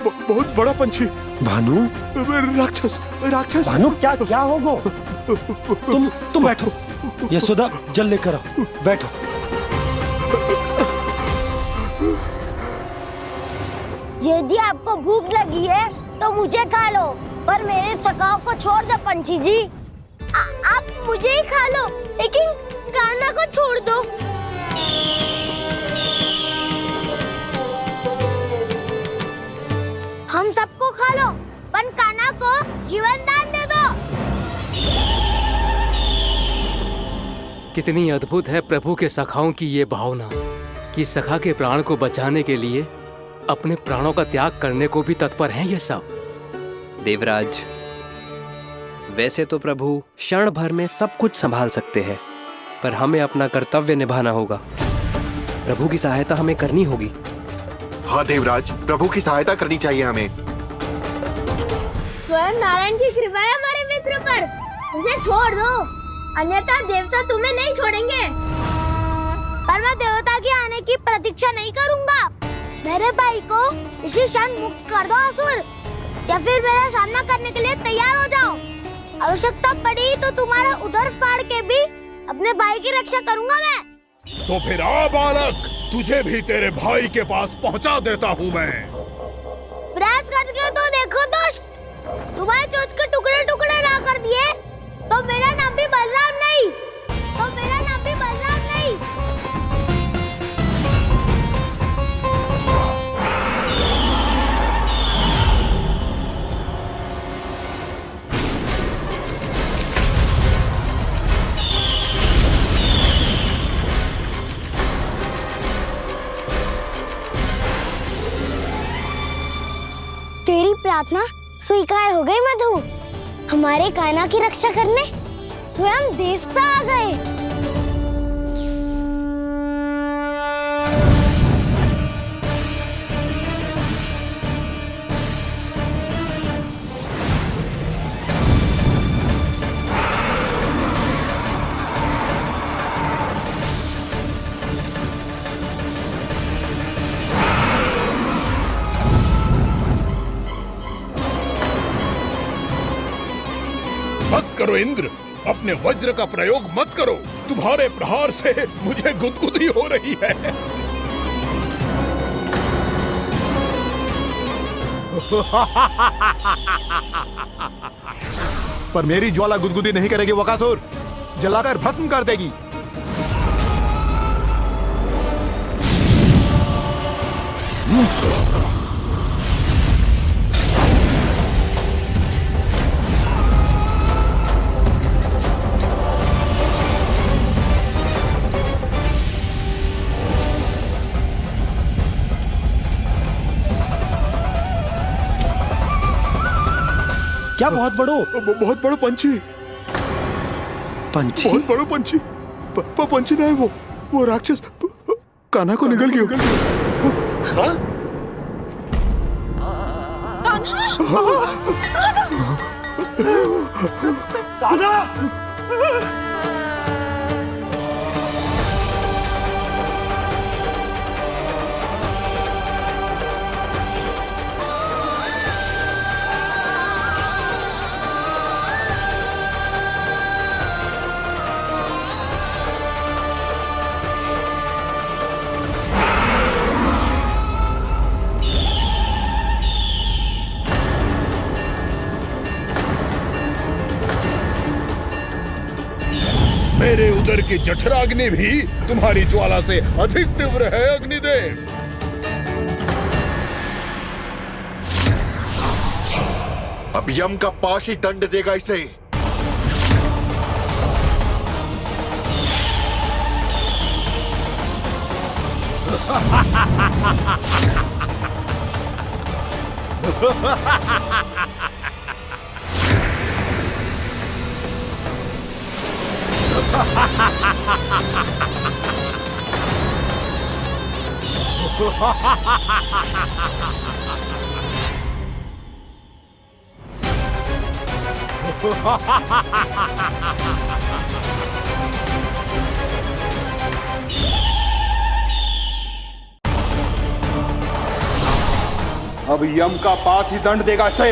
बहुत बड़ा पंछी। भानु, राक्षस, राक्षस। भानु, क्या क्या होगा? तुम बैठो, यशोदा जल लेकर आओ, बैठो। यदि आपको भूख लगी है तो मुझे खा लो, पर मेरे सखाओं को छोड़ दो पंछी जी। आप मुझे ही खा लो, लेकिन कान्हा को छोड़ दो। हम सबको खा लो, पर कान्हा को जीवन दान दे दो। कितनी अद्भुत है प्रभु के सखाओं की ये भावना कि सखा के प्राण को बचाने के लिए अपने प्राणों का त्याग करने को भी तत्पर हैं ये सब। देवराज, वैसे तो प्रभु क्षण भर में सब कुछ संभाल सकते हैं, पर हमें अपना कर्तव्य निभाना होगा। प्रभु की सहायता हमें करनी होगी। हाँ देवराज, प्रभु की सहायता करनी चाहिए हमें। स्वयं नारायण की कृपा है हमारे मित्र पर, उसे छोड़ दो, अन्यथा देवता तुम्हें नहीं छोड़ेंगे। पर मैं देवता के आने की प्रतीक्षा नहीं करूंगा। मेरे भाई को इसी क्षण मुक्त कर दो असुर, या फिर मेरा सामना करने के लिए तैयार हो जाओ। आवश्यकता पड़ी तो तुम्हारा उधर फाड़ के भी अपने भाई की रक्षा करूंगा मैं। तो फिर आ बालक, तुझे भी तेरे भाई के पास पहुंचा देता हूँ मैं। प्रयास करके तो देखो दोस्त, तुम्हारे चोंच के टुकड़े टुकड़े ना कर दिए तो मेरा नाम भी बलराम नहीं, तो मेरा नाम भी बलराम नहीं। तेरी प्रार्थना स्वीकार हो गई मधु। हमारे कान्हा की रक्षा करने स्वयं देवता आ गए। बस करो इंद्र, अपने वज्र का प्रयोग मत करो। तुम्हारे प्रहार से मुझे गुदगुदी हो रही है। पर मेरी ज्वाला गुदगुदी नहीं करेगी वकासुर, जलाकर भस्म कर देगी। क्या बहुत बड़ो? बहुत बड़ो पंछी। पंछी? बहुत बड़ो पंछी। पंछी नहीं, वो राक्षस कान्हा को निगल गया। हाँ? कान्हा! उधर की जठराग्नि भी तुम्हारी ज्वाला से अधिक तीव्र है अग्निदेव। अब यम का पाश ही दंड देगा इसे। अब यम का पास ही दंड देगा इसे।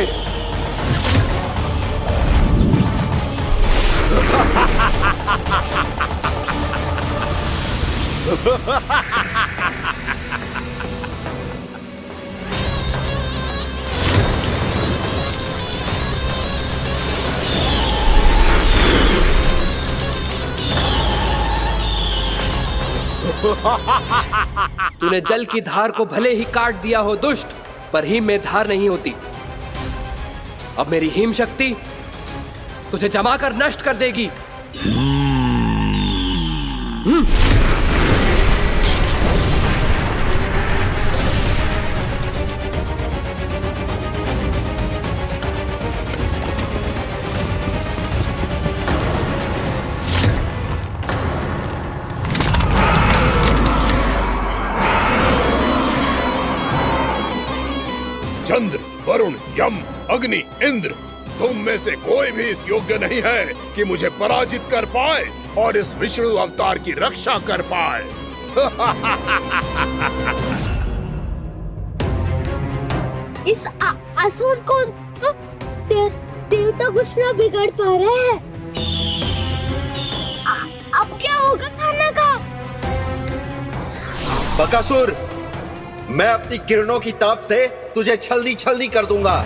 तूने जल की धार को भले ही काट दिया हो दुष्ट, पर हिम में धार नहीं होती। अब मेरी हिम शक्ति तुझे जमा कर नष्ट कर देगी। चंद्र, वरुण, यम, अग्नि, इंद्र, तुम में से कोई भी इस योग्य नहीं है कि मुझे पराजित कर पाए और इस विष्णु अवतार की रक्षा कर पाए। इस असुर को देवता कुछ ना बिगाड़ पा रहे हैं। अब क्या होगा खाना का? बकासुर, मैं अपनी किरणों की ताप से तुझे छल्दी छल्दी कर दूंगा।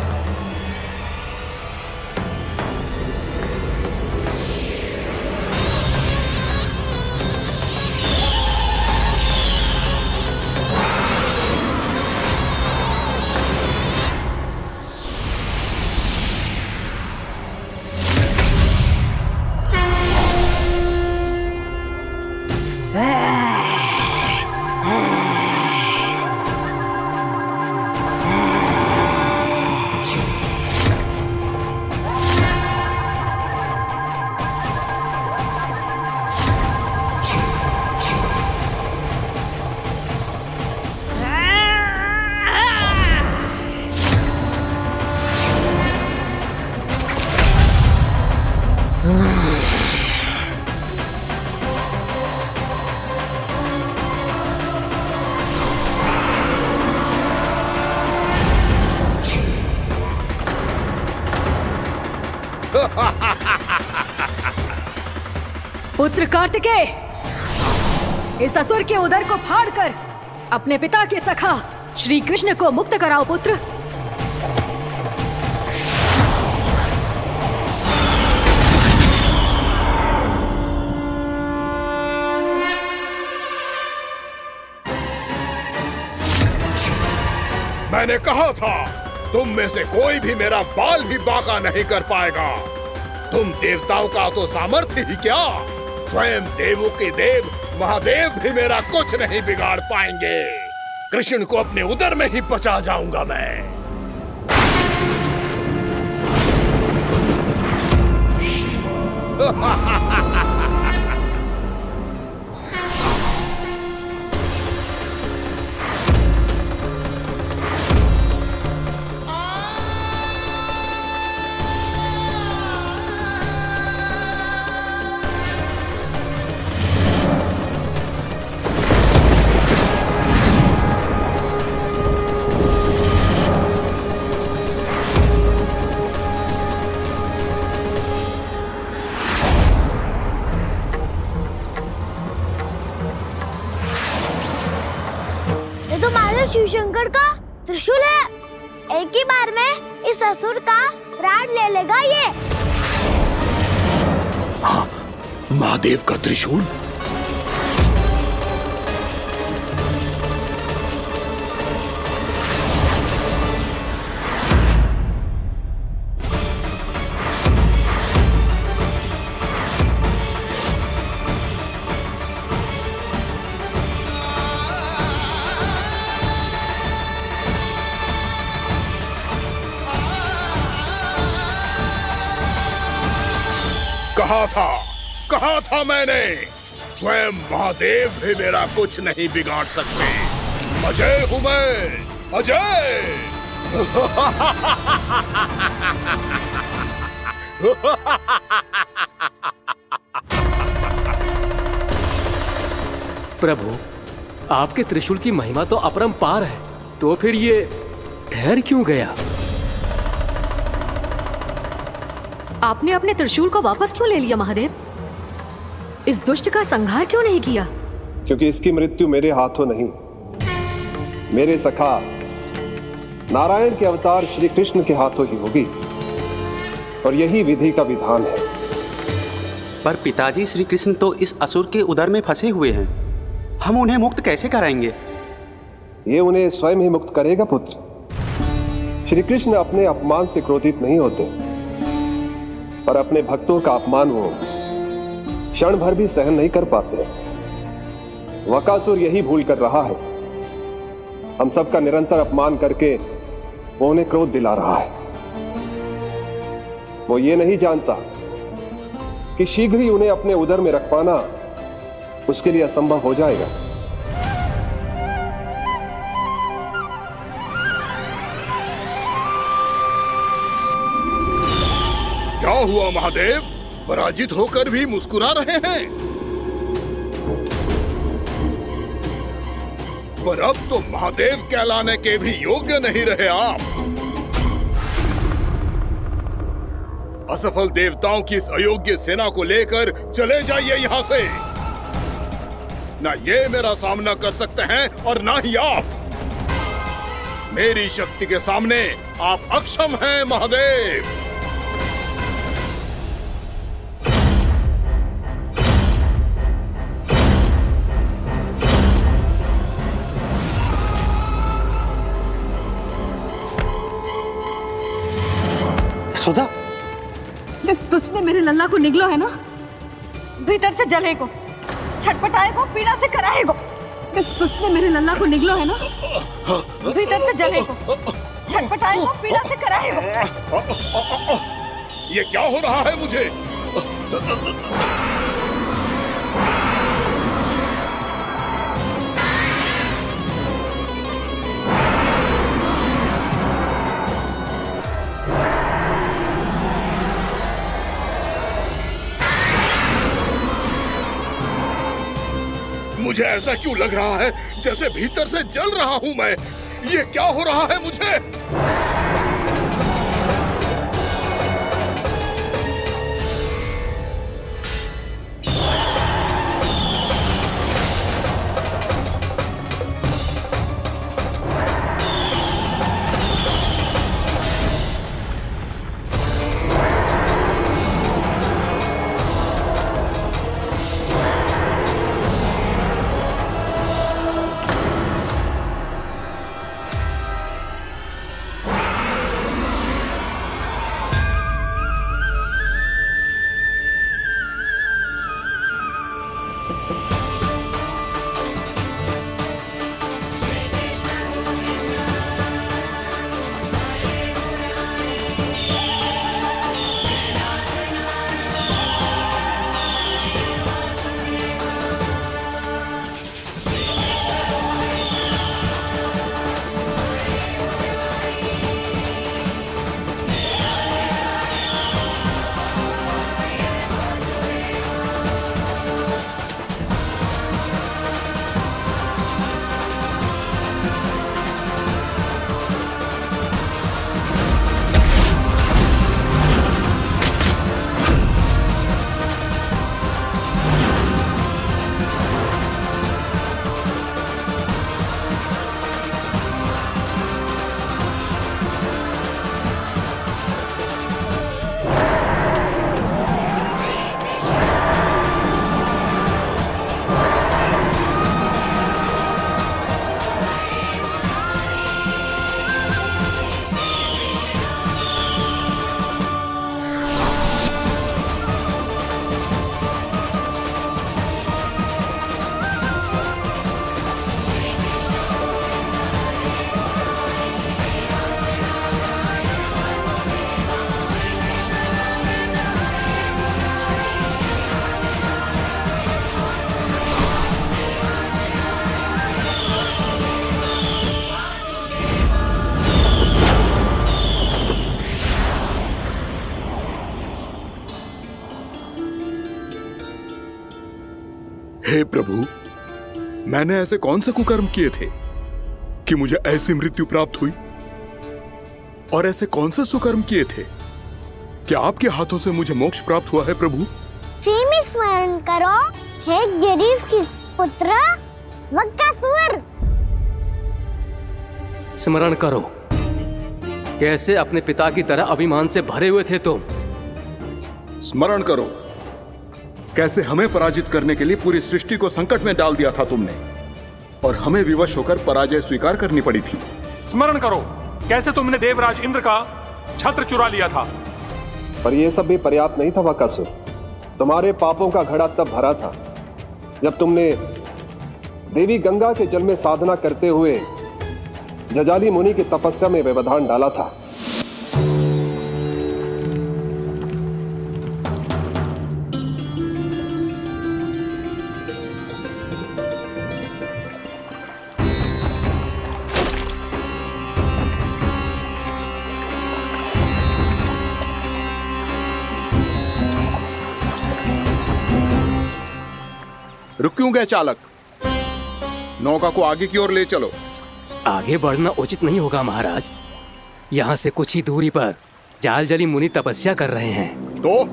पुत्र कार्तिकेय, इस असुर के उदर को फाड़कर अपने पिता के सखा श्री कृष्ण को मुक्त कराओ पुत्र। मैंने कहा था, तुम में से कोई भी मेरा बाल भी बांका नहीं कर पाएगा। तुम देवताओं का तो सामर्थ्य ही क्या, स्वयं देवों के देव महादेव भी मेरा कुछ नहीं बिगाड़ पाएंगे। कृष्ण को अपने उदर में ही पचा जाऊंगा मैं। शिव शंकर का त्रिशूल है। एक ही बार में इस असुर का प्राण ले लेगा ये। हाँ, महादेव का त्रिशूल? कहा था मैंने, स्वयं महादेव भी मेरा कुछ नहीं बिगाड़ सकते। अजय हूं मैं, अजय। प्रभु, आपके त्रिशूल की महिमा तो अपरंपार है, तो फिर ये ठहर क्यों गया? आपने अपने त्रिशूल को वापस क्यों ले लिया महादेव? इस दुष्ट का संहार क्यों नहीं किया? क्योंकि इसकी मृत्यु मेरे हाथों नहीं, मेरे सखा नारायण के अवतार श्री कृष्ण के हाथों ही होगी, और यही विधि का विधान है। पर पिताजी, श्री कृष्ण तो इस असुर के उदर में फंसे हुए हैं, हम उन्हें मुक्त कैसे कराएंगे? ये उन्हें स्वयं ही मुक्त करेगा पुत्र। श्री कृष्ण अपने अपमान से क्रोधित नहीं होते, पर अपने भक्तों का अपमान वो क्षण भर भी सहन नहीं कर पाते। वकासुर यही भूल कर रहा है, हम सबका निरंतर अपमान करके वो उन्हें क्रोध दिला रहा है। वो ये नहीं जानता कि शीघ्र ही उन्हें अपने उदर में रख पाना उसके लिए असंभव हो जाएगा। क्या हुआ महादेव, पराजित होकर भी मुस्कुरा रहे हैं? पर अब तो महादेव कहलाने के भी योग्य नहीं रहे आप। असफल देवताओं की इस अयोग्य सेना को लेकर चले जाइए यहाँ से। ना ये मेरा सामना कर सकते हैं और ना ही आप। मेरी शक्ति के सामने आप अक्षम हैं महादेव। सुधा, जिस दुष्ट ने मेरे लल्ला को निगलो है ना, भीतर से जले को, छटपटाए को, पीड़ा से कराए को। जिस दुष्ट ने मेरे लल्ला को निगलो है ना, भीतर से जले को, छटपटाए को, पीड़ा से कराए को। ये क्या हो रहा है मुझे? मुझे ऐसा क्यों लग रहा है जैसे भीतर से जल रहा हूं मैं? ये क्या हो रहा है मुझे? हे प्रभु, मैंने ऐसे कौन से कुकर्म किए थे कि मुझे ऐसी मृत्यु प्राप्त हुई? और ऐसे कौन से सुकर्म किए थे कि आपके हाथों से मुझे मोक्ष प्राप्त हुआ है प्रभु? में स्मरण करो, हे गिरीश की पुत्र वक्कासुर। स्मरण करो, कैसे अपने पिता की तरह अभिमान से भरे हुए थे तुम। स्मरण करो, कैसे हमें पराजित करने के लिए पूरी सृष्टि को संकट में डाल दिया था तुमने, और हमें विवश होकर पराजय स्वीकार करनी पड़ी थी। स्मरण करो, कैसे तुमने देवराज इंद्र का छत्र चुरा लिया था। पर यह सब भी पर्याप्त नहीं था वक्कासुर। तुम्हारे पापों का घड़ा तब भरा था जब तुमने देवी गंगा के जल में साधना करते हुए जजाली मुनि की तपस्या में व्यवधान डाला था। रुक क्यों गए चालक? नौका को आगे की ओर ले चलो। आगे बढ़ना उचित नहीं होगा महाराज। यहाँ से कुछ ही दूरी पर जालजली मुनि तपस्या कर रहे हैं। तो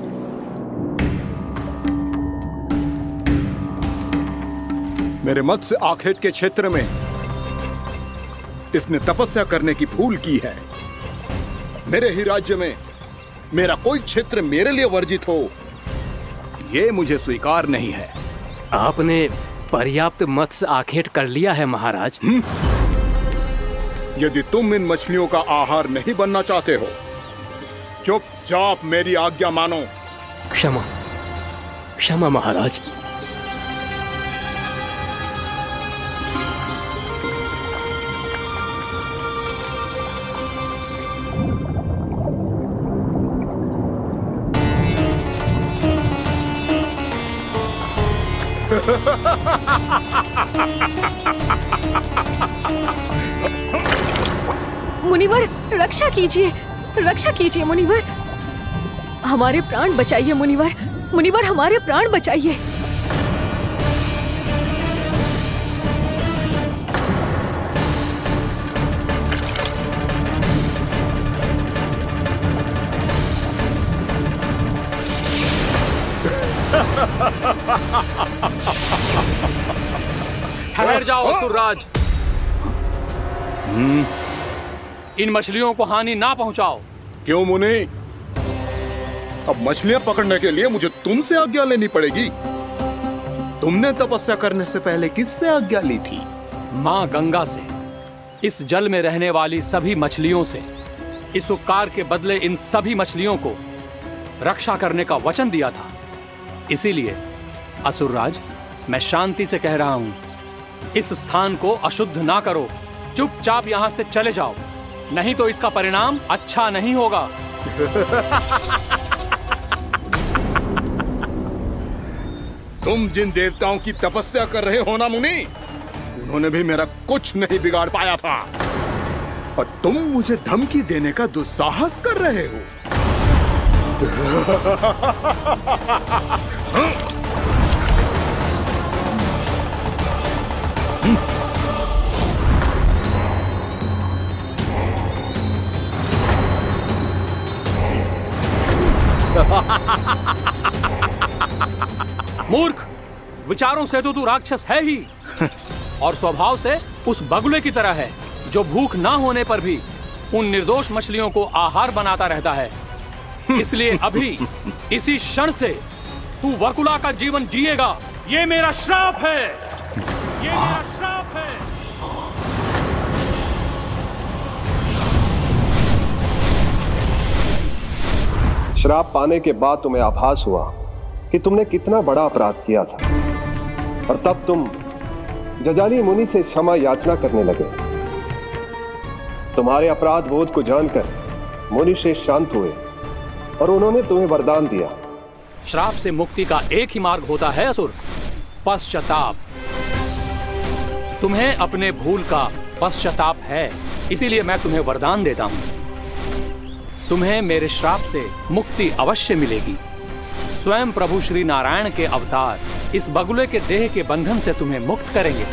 मेरे मत्स्य आखेट के क्षेत्र में इसने तपस्या करने की भूल की है। मेरे ही राज्य में मेरा कोई क्षेत्र मेरे लिए वर्जित हो, यह मुझे स्वीकार नहीं है। आपने पर्याप्त मत्स्य आखेट कर लिया है महाराज। यदि तुम इन मछलियों का आहार नहीं बनना चाहते हो, चुपचाप मेरी आज्ञा मानो। क्षमा, क्षमा महाराज। मुनिवर, रक्षा कीजिए, रक्षा कीजिए मुनिवर। हमारे प्राण बचाइए मुनिवर, मुनिवर हमारे प्राण बचाइए। ठहर जाओ असुरराज। इन मछलियों को हानि ना पहुंचाओ। क्यों मुनि? अब मछलियां पकड़ने के लिए मुझे तुमसे आज्ञा लेनी पड़ेगी। तुमने तपस्या करने से पहले किससे आज्ञा ली थी? माँ गंगा से, इस जल में रहने वाली सभी मछलियों से। इस उपकार के बदले इन सभी मछलियों को रक्षा करने का वचन दिया था। इसीलिए असुरराज, मैं शांति से कह रहा हूं, इस स्थान को अशुद्ध ना करो। चुपचाप यहां से चले जाओ, नहीं तो इसका परिणाम अच्छा नहीं होगा। तुम जिन देवताओं की तपस्या कर रहे हो ना मुनि, उन्होंने भी मेरा कुछ नहीं बिगाड़ पाया था, और तुम मुझे धमकी देने का दुस्साहस कर रहे हो। मूर्ख, विचारों से तो तू राक्षस है ही, और स्वभाव से उस बगुले की तरह है जो भूख ना होने पर भी उन निर्दोष मछलियों को आहार बनाता रहता है। इसलिए अभी इसी क्षण से तू वकुला का जीवन जिएगा। ये मेरा श्राप है, ये मेरा श्राप है। श्राप पाने के बाद तुम्हें आभास हुआ कि तुमने कितना बड़ा अपराध किया था, और तब तुम जजाली मुनि से क्षमा याचना करने लगे। तुम्हारे अपराध बोध को जानकर मुनि श्रेष्ठ शांत हुए और उन्होंने तुम्हें वरदान दिया। श्राप से मुक्ति का एक ही मार्ग होता है असुर, पश्चाताप। तुम्हें अपने भूल का पश्चाताप है, इसीलिए मैं तुम्हें वरदान देता हूं। तुम्हें मेरे श्राप से मुक्ति अवश्य मिलेगी। स्वयं प्रभु श्री नारायण के अवतार इस बगुले के देह के बंधन से तुम्हें मुक्त करेंगे।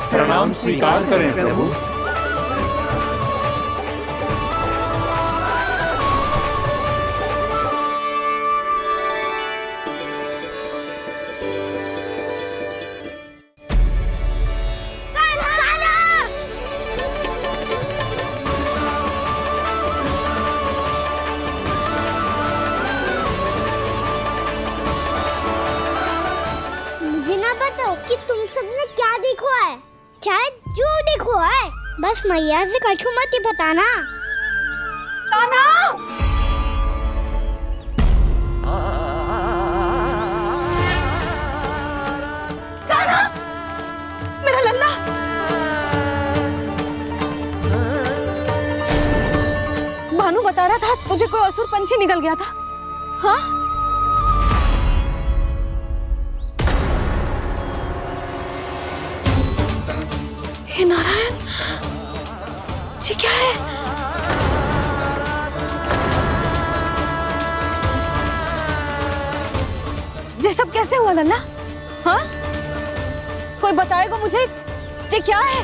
प्रणाम स्वीकार करें प्रभु। मुझे ना बताओ कि तुम सबने क्या देखा है, चाहे जो देखो है, बस मैया से कछु मत ही बताना। कान्हा! कान्हा! मेरा लल्ला! भानु बता रहा था तुझे कोई असुर पंछी निकल गया था। हाँ? हे नारायण, ये क्या है? ये सब कैसे हुआ लल्ला? हाँ? कोई बताएगा मुझे ये क्या है?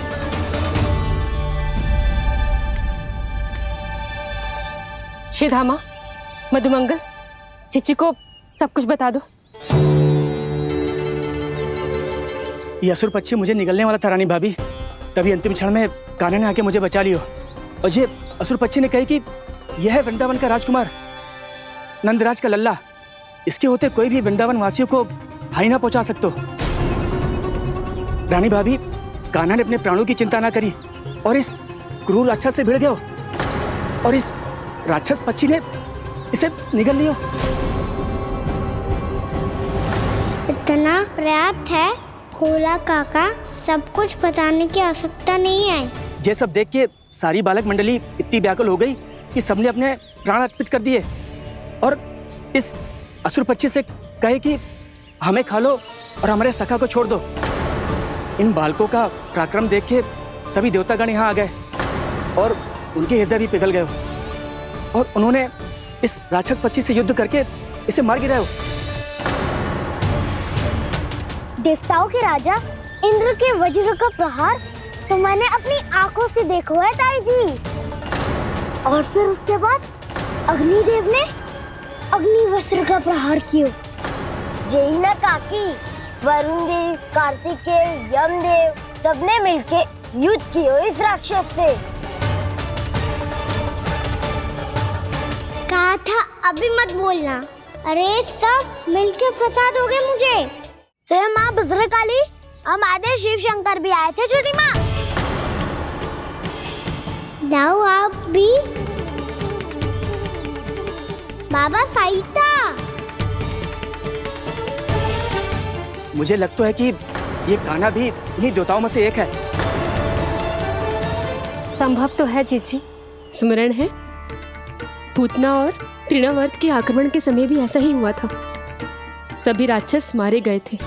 श्रीधामा, मधुमंगल, चिची को सब कुछ बता दो। ये असुर पक्षी मुझे निगलने वाला था रानी भाभी, तभी अंतिम क्षण में कान्हा ने आके मुझे बचा लियो। और ये असुर पक्षी ने कही कि यह है वृंदावन का राजकुमार नंदराज का लल्ला, इसके होते कोई भी वृंदावन वासियों को हानि ना पहुंचा सकते। रानी भाभी, कान्हा ने अपने प्राणों की चिंता ना करी और इस क्रूर राक्षस से भिड़ गयो और इस राक्षस पक्षी ने इसे निगल लियो। इतना पर्याप्त है भोला काका, सब कुछ बताने की आवश्यकता नहीं है। ये सब देख के सारी बालक मंडली इतनी व्याकुल हो गई कि सबने अपने प्राण अर्पित कर दिए और इस असुर पक्षी से कहे कि हमें खा लो और हमारे सखा को छोड़ दो। इन बालकों का पराक्रम देख के सभी देवतागण यहाँ आ गए और उनके हृदय भी पिघल गए और उन्होंने इस राक्षस पक्षी से युद्ध करके इसे मार गिराया। देवताओं के राजा इंद्र के वज्र का प्रहार तो मैंने अपनी आंखों से देखा है ताई जी। और फिर उसके बाद अग्निदेव ने अग्निवस्त्र का प्रहार किया। जय ना काकी, वरुण देव, कार्तिकेय, यमदेव सबने मिलके युद्ध किया इस राक्षस से। कहा था अभी मत बोलना। अरे सब मिलके फंसा दोगे मुझे। जय माँ भद्रकाली, हमारे शिव शंकर भी आए थे छोटी माँ। जाओ आप भी। बाबा साईता, मुझे लगता है कि ये कान्हा भी इन्हीं देवताओं में से एक है। संभव तो है जीजी, स्मरण है पूतना और तृणावर्त के आक्रमण के समय भी ऐसा ही हुआ था। सभी राक्षस मारे गए थे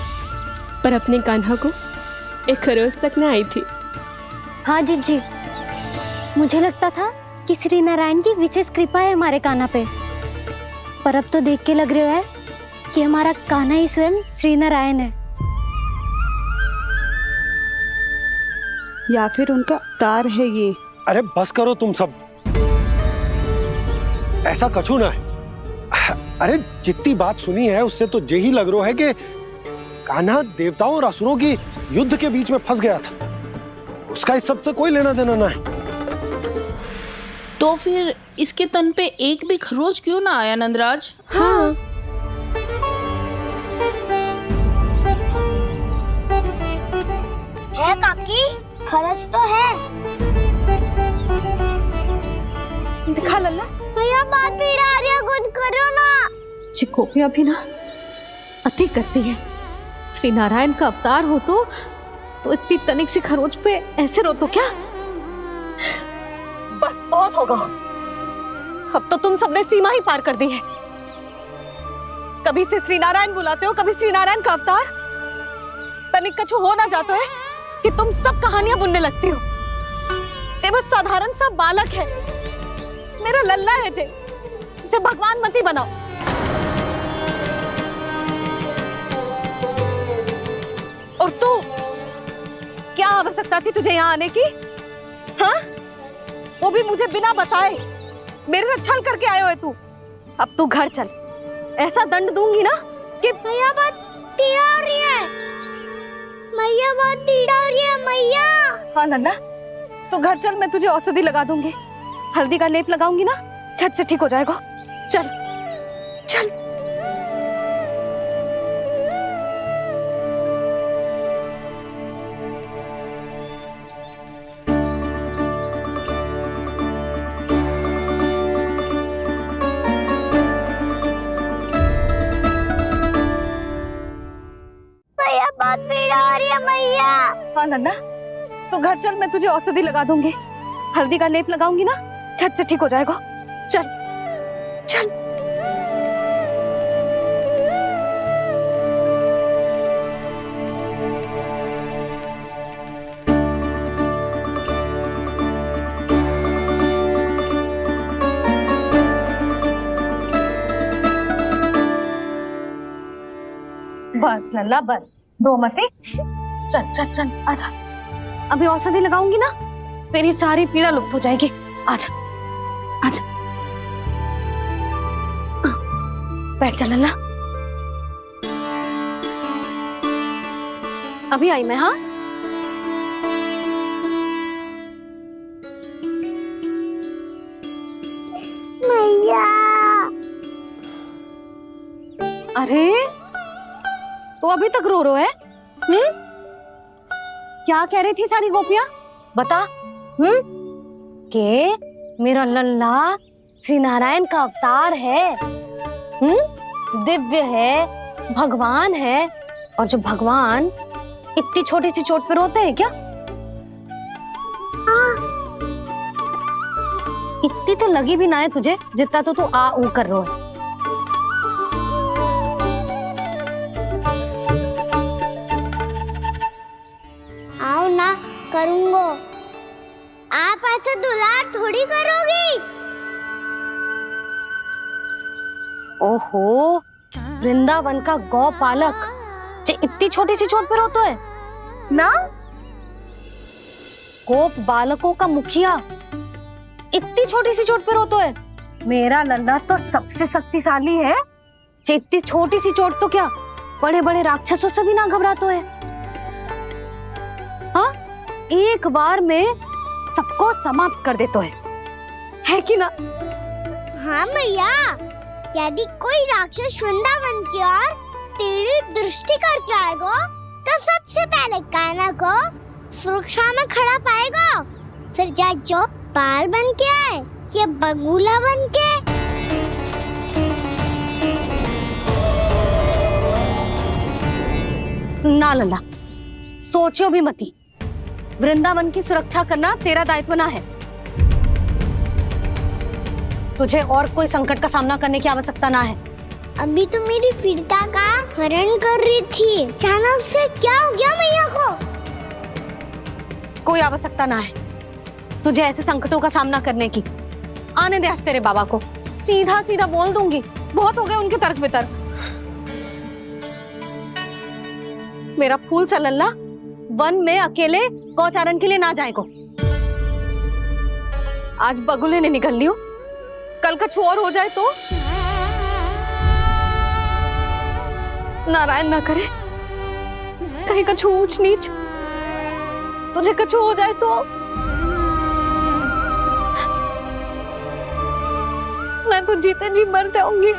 पर अपने कान्हा को एक खरोच तक न आई थी। हाँ जीजी, मुझे लगता था कि श्री नारायण की विशेष कृपा है हमारे कान्हा पे, पर अब तो देख के लग रहा है कि हमारा कान्हा ही स्वयं श्री नारायण है। या फिर उनका अवतार है ये। अरे बस करो तुम सब, ऐसा कछु ना है। अरे जितनी बात सुनी है उससे तो यही लग रहा है कि कान्हा देवताओं और असुरों की युद्ध के बीच में फंस गया था, उसका इस सब से कोई लेना देना ना है। तो फिर इसके तन पे एक भी खरोच क्यों ना आया नंदराज? हाँ, है काकी, खरच तो है। दिखा लल्ला। भैया बात पीड़ा आ रही है, कुछ करो ना। चिकोपिया भी ना अति करती है। श्री नारायण का अवतार हो तो इतनी तनिक सी खरोच पे ऐसे रो तो क्या? बस बहुत होगा, अब तो तुम सबने सीमा ही पार कर दी है। कभी से श्री नारायण बुलाते हो, कभी श्री नारायण का अवतार। तनिक कछु हो ना जाता है कि तुम सब कहानियां बुनने लगती हो। जे बस साधारण सा बालक है, मेरा लल्ला है जे, इसे भगवान मत ही बनाओ। और तू, क्या आवश्यकता थी तुझे यहाँ आने की? हाँ, वो भी मुझे बिना बताए। मेरे साथ छल करके आयो है तू। अब तू घर चल, ऐसा दंड दूंगी ना कि मैया बहुत पीड़ा हो रही है। मैया बहुत पीड़ा हो रही है मैया। हाँ नन्ना, तू घर चल, मैं तुझे औषधि लगा दूंगी। हल्दी का लेप लगाऊंगी ना, झट से ठीक हो जाएगा। चल चल। मैया बहुत पीड़ा हो रही है मैया। हाँ नन्ना, तू घर चल, मैं तुझे औषधि लगा दूंगी। हल्दी का लेप लगाऊंगी ना, झट से ठीक हो जाएगा। चल चल। बस लल्ला बस, रो मत। चल चल चल, आजा। अभी औषधि लगाऊंगी ना, तेरी सारी पीड़ा लुप्त हो जाएगी। आजा आजा, बैठ जा लल्ला। अभी आई मैं। हाँ, मैया। अरे तू अभी तक रो रो है? क्या कह रही थी सारी गोपियां? बता। के मेरा लल्ला श्री नारायण का अवतार है, दिव्य है, भगवान है। और जो भगवान इतनी छोटी सी चोट पे रोते हैं क्या? इतनी तो लगी भी ना है तुझे जितना तो तू आ ऊ कर रो है। आओ ना, करूंगो। आप ऐसा दुलार थोड़ी करोगी। ओहो, वृंदावन का गौपालक जो इतनी छोटी सी चोट पे रोता है ना? गोप बालकों का मुखिया इतनी छोटी सी चोट पे रोता है? मेरा लल्ला तो सबसे शक्तिशाली है। इतनी छोटी सी चोट तो क्या बड़े बड़े राक्षसों से भी ना घबराता है। हाँ, एक बार में सबको समाप्त कर देता है कि ना? हाँ मैया, यदि कोई राक्षस वृंदावन की ओर तेरी दृष्टि करके आएगा तो सबसे पहले कान्हा को सुरक्षा में खड़ा पाएगा। फिर चाहे जो बाल बन के आए या बगुला बन के। ना लल्ला, सोचो भी मती। वृंदावन की सुरक्षा करना तेरा दायित्व ना है। तुझे और कोई संकट का सामना करने की आवश्यकता ना है। अभी तो मेरी पीड़िता का हरण कर रही थी, अचानक से क्या हो गया मैया को? कोई आवश्यकता ना है तुझे ऐसे संकटों का सामना करने की। आने दे आज तेरे बाबा को, सीधा सीधा बोल दूंगी। बहुत हो गए उनके तर्क वितर्क। मेरा फूल सा लल्ला वन में अकेले गौचारण के लिए ना जाएगो। आज बगुले ने निकल लियो, कल कछु और हो जाए तो? नारायण ना करे, कहीं कछु ऊंच नीच तुझे कछु हो जाए तो? मैं तो जीते जी मर जाऊंगी।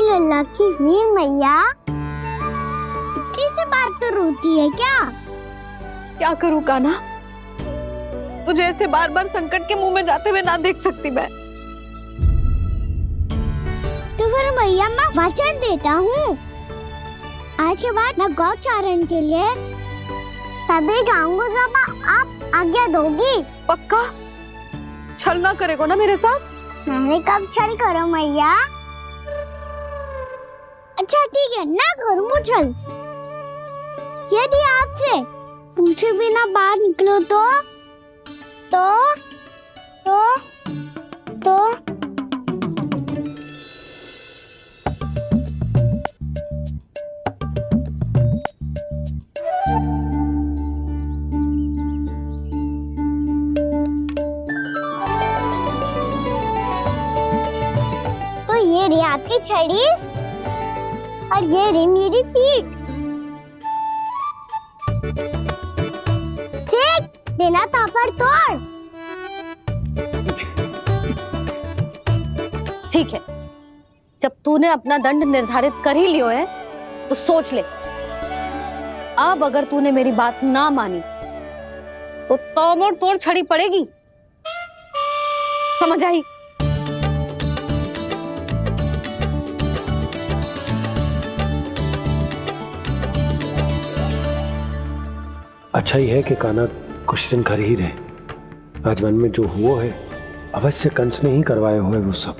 लल्ला की वीर मैया इतनी से बात तो रोती है क्या? क्या करूं कान्हा, तुझे ऐसे बार बार संकट के मुंह में जाते हुए ना देख सकती मैं। तो फिर करो मैया, मैं वचन देता हूँ आज के बाद मैं गौचारण के लिए तभी जाऊंगा जब आप आज्ञा दोगी। पक्का? छल ना करेगा ना मेरे साथ? मैंने कब छल करो मैया? अच्छा ठीक है, ना करूँगा छल। यदि आपसे पूछे बिना बाहर निकलो तो ये रही आपकी छड़ी और ये रही मेरी पीठ। ठीक, बिना तापर तोड़। ठीक है, जब तूने अपना दंड निर्धारित कर ही लियो है तो सोच ले, अब अगर तूने मेरी बात ना मानी तो तोड़ तोड़ छड़ी पड़ेगी, समझ आई? अच्छा ही है कि कान्हा कुछ दिन घर ही रहे। आज वन में जो हुआ है अवश्य कंस ने ही करवाए हुए वो सब।